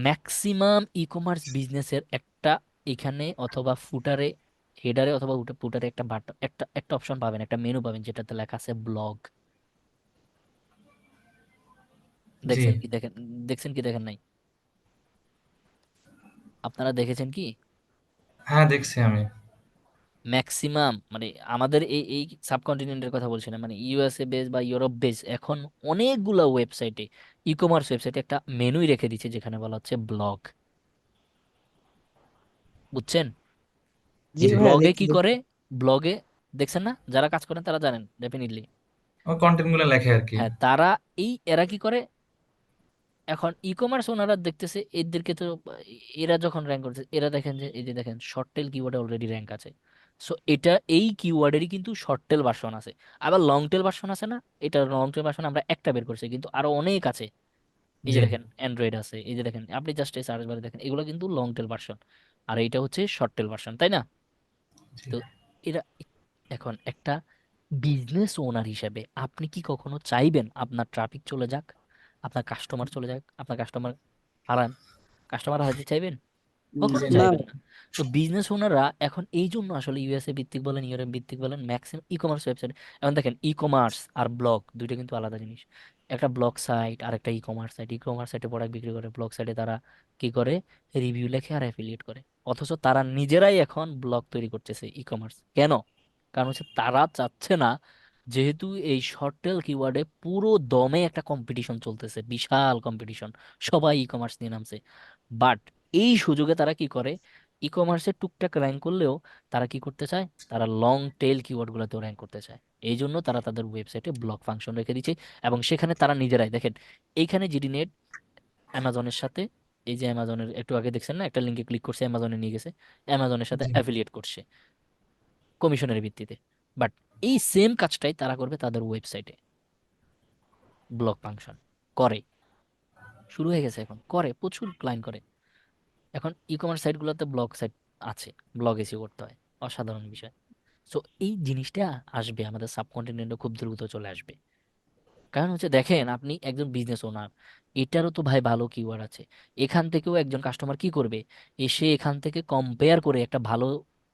ম্যাক্সিমাম ই কমার্স বিজনেসের একটা এখানে অথবা ফুটারে, হেডারে অথবা ফুটারে একটা বাটন, একটা একটা অপশন পাবেন, একটা মেনু পাবেন যেটাতে লেখা আছে ব্লগ। জি দেখছেন কি দেখেন? দেখছেন কি দেখেন নাই? আপনারা দেখেছেন কি? হ্যাঁ দেখছি আমি। ম্যাক্সিমাম মানে আমাদের এই এই সাবকন্টিনেন্টের কথা বলছি না, মানে ইউএসএ বেস বা ইউরোপ বেস, এখন অনেকগুলো ওয়েবসাইটে, ই কমার্স ওয়েবসাইটে একটা মেনুই রেখে দিচ্ছে যেখানে বলা হচ্ছে ব্লগ। বুঝছেন? জি এই ভাইয়া, ব্লগে দেখছি কি দেখছি। করে? ব্লগে দেখছেন না? যারা কাজ করেন তারা জানেন ডেফিনেটলি। ও কন্টেন্ট গুলো লেখে আর কি। হ্যাঁ, তারা এরা কি করে? এখন ই কমার্স ওনারা দেখতেছে এদেরকে তো, এরা যখন র্যাঙ্ক করছে, এরা দেখেন যে এই যে দেখেন শর্ট টেল কিওয়ার্ডে অলরেডি র্যাঙ্ক আছে। সো এটা এই কিওয়ার্ডেরই কিন্তু শর্ট টেল ভার্সন আছে, আবার লং টেল ভার্সন আছে না? এটা লং টেল ভার্সন আমরা একটা বের করছি, কিন্তু আরো অনেক আছে। এই যে জি দেখেন অ্যান্ড্রয়েড আছে, এই যে দেখেন আপনি জাস্ট এই সার্চ বারে দেখেন, এগুলো কিন্তু লং টেল ভার্সন আর এইটা হচ্ছে শর্ট টেল ভার্সন, তাই না? জি তো এরা এখন একটা বিজনেস ওনার হিসেবে আপনি কি কখনো চাইবেন আপনার ট্রাফিক চলে যাক, আপনার কাস্টমার চলে যাক, আপনার কাস্টমার হারান, কাস্টমার হারাতে চাইবেন? কখনো জি না। না চাইবেন না। তো বিজনেস ওনাররা এখন এই জন্য আসলে ইউএসএ ভিত্তিক বলেন, ইউরোপ ভিত্তিক বলেন, ম্যাক্সিমাম ই কমার্স ওয়েবসাইট। এখন দেখেন ই কমার্স আর ব্লগ দুইটা কিন্তু আলাদা জিনিস। একটা ব্লগ সাইট আর একটা e commerce site. E commerce সাইটে প্রোডাক্ট বিক্রি করে, ব্লগ সাইটে তারা কি করে? রিভিউ লেখে আর অ্যাফিলিয়েট করে। অথচ তারা নিজেরাই এখন ব্লগ তৈরি করতেছে ই কমার্স। কেন? কারণ হচ্ছে তারা চাচ্ছে না, যেহেতু এই শর্ট টেল কিওয়ার্ডে পুরো দমে একটা কম্পিটিশন চলতেছে, বিশাল কম্পিটিশন, সবাই ই কমার্স নিয়ে নামছে। বাট এই সুযোগে তারা কি করে? ই কমার্সে টুকটাক র্যাঙ্ক করলেও তারা কি করতে চায়? তারা লং টেল কিওয়ার্ড গুলোতেও র্যাঙ্ক করতে চায়। এই জন্য তারা তাদের ওয়েবসাইটে ব্লক ফাংশন রেখে দিচ্ছে। এবং সেখানে তারা নিজেরাই দেখেন, এইখানে জিডি নেট অ্যামাজনের সাথে, এই যে অ্যামাজনের একটু আগে দেখছেন না, একটা লিঙ্কে ক্লিক করছে অ্যামাজনে নিয়ে গেছে, অ্যামাজনের সাথে জি অ্যাফিলিয়েট করছে কমিশনের ভিত্তিতে। বাট এই সেম কাজটাই তারা করবে তাদের ওয়েবসাইটে, ব্লক ফাংশন করে। শুরু হয়ে গেছে, এখন করে, প্রচুর ক্লায়েন্ট করে। এখন ই কমার্স সাইটগুলোতে ব্লগ সাইট আছে, ব্লগ এসিও করতে হয়, অসাধারণ বিষয়। সো এই জিনিসটা আসবে আমাদের সাবকন্টিনেন্টে, খুব দ্রুত চলে আসবে। কারণ হচ্ছে দেখেন, আপনি একজন বিজনেস ওনার, এটারও তো ভাই ভালো কিওয়ার্ড আছে। এখান থেকেও একজন কাস্টমার কি করবে? এসে এখান থেকে কম্পেয়ার করে একটা ভালো,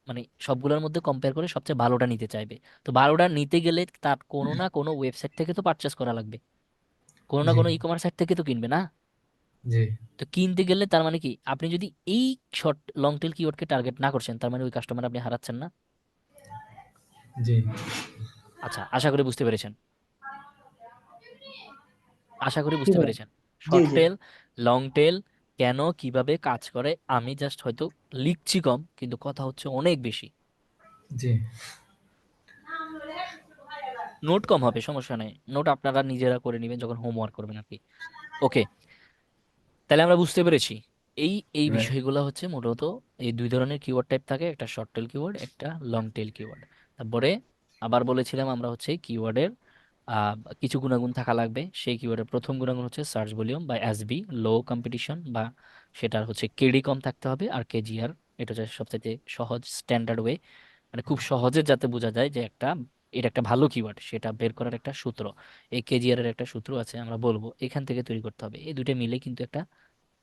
মানে সবগুলোর মধ্যে কম্পেয়ার করে সবচেয়ে ভালোটা নিতে চাইবে। তো ভালোটা নিতে গেলে তার কোনো না কোনো ওয়েবসাইট থেকে তো পারচেস করা লাগবে, কোনো না জি কোনো ই কমার্স সাইট থেকে তো কিনবে না? জি তো কিনতে গেলে তার মানে কি, আপনি যদি এই শর্ট লং টেল কিওয়ার্ডকে টার্গেট না করছেন, তার মানে ওই কাস্টমার আপনি হারাচ্ছেন না। জি আচ্ছা, আশা করি বুঝতে পেরেছেন, আশা করি জি বুঝতে ভাই। পেরেছেন। জি শর্ট জি। টেল, লং টেল, কেন কিভাবে কাজ করে, আমি জাস্ট হয়তো লিখছি কম, কিন্তু কথা হচ্ছে অনেক বেশি। জি নোট কম হবে, সমস্যা নেই, নোট আপনারা নিজেরা করে নেবেন যখন হোমওয়ার্ক করবেন আর কি। ওকে, তাহলে আমরা বুঝতে পেরেছি এই এই এবার বিষয়গুলো হচ্ছে মূলত এই দুই ধরনের কিওয়ার্ড টাইপ থাকে, একটা শর্ট টেল কিওয়ার্ড, একটা লং টেল কিওয়ার্ড। তারপরে আবার বলেছিলাম আমরা হচ্ছে কিওয়ার্ডের কিছু গুণাগুণ থাকা লাগবে। সেই কিওয়ার্ডের প্রথম গুণাগুণ হচ্ছে সার্চ ভলিউম বা এসবি, লো কম্পিটিশন, বা সেটার হচ্ছে কেডি কম থাকতে হবে, আর কেজিআর, এটা হচ্ছে সবচেয়ে সহজ স্ট্যান্ডার্ড ওয়ে, মানে খুব সহজে যাতে বোঝা যায় যে একটা এটা একটা ভালো কিওয়ার্ড, সেটা বের করার একটা সূত্র, এই কেজিআর এর একটা সূত্র আছে, আমরা বলবো এখান থেকে তৈরি করতে হবে। এই দুইটা মিলে কিন্তু একটা,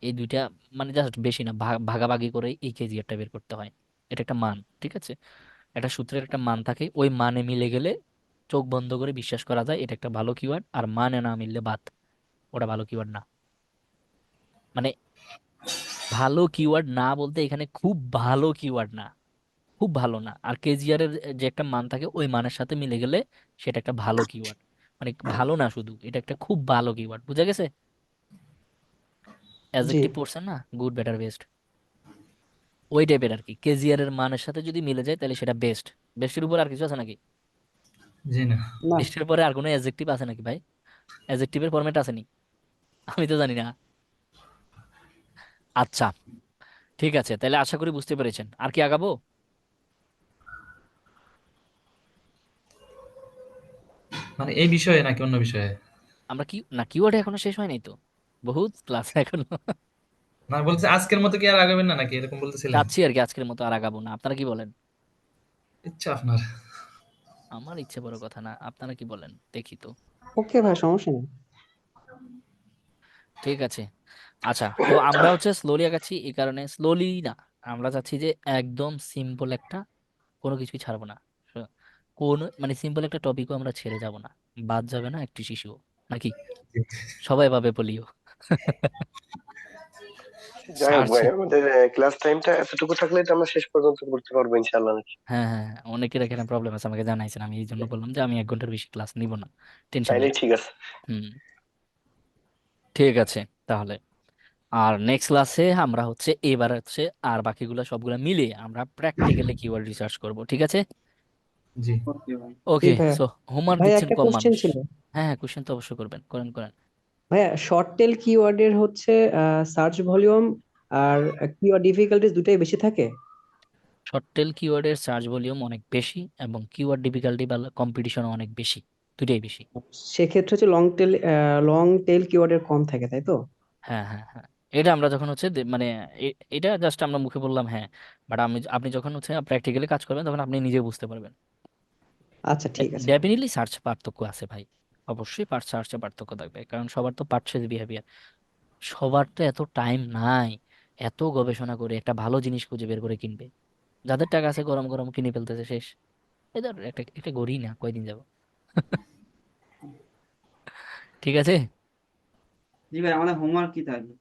এই দুইটা মানে জাস্ট বেশি না, ভাগাভাগি করে এই কেজিআরটা বের করতে হয়। এটা একটা মান, ঠিক আছে? একটা সূত্রের একটা মান থাকে, ওই মানে মিলে গেলে চোখ বন্ধ করে বিশ্বাস করা যায় এটা একটা ভালো কিওয়ার্ড, আর মানে না মিললে বাদ, ওটা ভালো কিওয়ার্ড না। মানে ভালো কিওয়ার্ড না বলতে এখানে খুব ভালো কিওয়ার্ড না, খুব ভালো না। আর কেজিআর এর যে একটা মান থাকে ওই মানের সাথে মিলে গেলে সেটা একটা ভালো কিওয়ার্ড। মানে ভালো না শুধু, এটা একটা খুব ভালো কিওয়ার্ড, বুঝা গেছে? জি। অ্যাডজেক্টিভ পড়ছেন না, গুড, বেটার, বেস্ট, ওই টাইপের আর কি। কেজিআর এর মানের সাথে যদি মিলে যায় তাহলে সেটা বেস্ট। বেস্টের উপর আর কিছু আছে নাকি? জি না। না। বেস্টের পরে আর কোনো অ্যাডজেক্টিভ আছে নাকি ভাই? অ্যাডজেক্টিভের ফরম্যাট আসেনি? আমি তো জানি না। আচ্ছা, ঠিক আছে, তাহলে আশা করি বুঝতে পেরেছেন। আর কি আগাবো? মানে এই বিষয়ে নাকি অন্য বিষয়ে? আমরা কি না, কিওয়ার্ড এখনো শেষ হয়নি তো, বহুত ক্লাস এখনো। না বলছে আজকের মতো কি আর আগাবেন না নাকি এরকম বলতেছিলেন? চাচ্ছি আর কি আজকের মতো আর আগাবো না, আপনারা কি বলেন? ইচ্ছা আপনার। আমার ইচ্ছে বড় কথা না, আপনারা কি বলেন দেখি তো। ওকে ভাই, সমস্যা নেই। ঠিক আছে, আচ্ছা, তো আমরা হচ্ছে স্লোলি আগাচ্ছি, এই কারণে স্লোলি না, আমরা চাচ্ছি যে একদম সিম্পল একটা, কোনো কিছুই ছাড়বো না। স- কোন মানে সিম্পল একটা টপিকও আমরা ছেড়ে যাব না, বাদ যাবে না একটি শিশু, নাকি? সবাই পাবে পোলিও। যাই হোক সার্চ, ভাই, আমাদের ক্লাস টাইমটা এতটুকু থাকলে তো আমরা শেষ পর্যন্ত করতে পারবো ইনশাআল্লাহ নাকি? হ্যাঁ হ্যাঁ হ্যাঁ, অনেকের এখানে প্রবলেম আছে, আমাকে জানাইছেন, আমি এই জন্য বললাম যে আমি 1 ঘন্টার বেশি ক্লাস নিব না, টেনশন তাইলে নাই। ঠিক আছে। হুম, ঠিক আছে তাহলে। আর নেক্সট ক্লাসে আমরা হচ্ছে এবার হচ্ছে আর বাকিগুলো সবগুলো মিলিয়ে আমরা প্র্যাকটিক্যালি কিওয়ার্ড রিসার্চ করব, ঠিক আছে? জি। ওকে ভাই। জি ওকে, ভাইয়া। সো হোমওয়ার্ক ভাইয়া দিচ্ছেন একটা কম কোশ্চেন মানুষ। ছিল। হ্যাঁ হ্যাঁ, কোশ্চেন তো অবশ্যই করবেন, করেন করেন। ভাইয়া, শর্ট টেল কিওয়ার্ডের হচ্ছে সার্চ ভলিউম আর কিওয়ার্ড ডিফিকাল্টিজ দুটাই বেশি থাকে। শর্ট টেল কিওয়ার্ডের সার্চ ভলিউম অনেক বেশি এবং কিওয়ার্ড ডিফিকাল্টি বা কম্পিটিশন অনেক বেশি, দুটাই বেশি। সেক্ষেত্রে হচ্ছে লং টেল কিওয়ার্ডের কম থাকে, তাই তো? হ্যাঁ হ্যাঁ হ্যাঁ, এটা আমরা যখন হচ্ছে মানে এটা জাস্ট আমরা মুখে বললাম, হ্যাঁ, বাট আপনি যখন হচ্ছে প্র্যাকটিক্যালি কাজ করবেন তখন আপনি নিজে বুঝতে পারবেন। আচ্ছা, ঠিক আছে ভাই। ডেফিনেটলি সার্চ পার্থক্য আছে ভাই, অবশ্যই সার্চে পার্থক্য থাকবে, কারণ সবার তো পার্চেজ বিহেভিয়ার, সবার তো এত টাইম নাই এত গবেষণা করে একটা ভালো জিনিস খুঁজে বের করে কিনবে। যাদের টাকা আছে গরম গরম কিনে ফেলতেছে শেষ। এদের একটা একটা গড়ি না, কয়দিন যাব। ঠিক আছে। জি ভাই, আমাদের হোমওয়ার্ক কি থাকবে?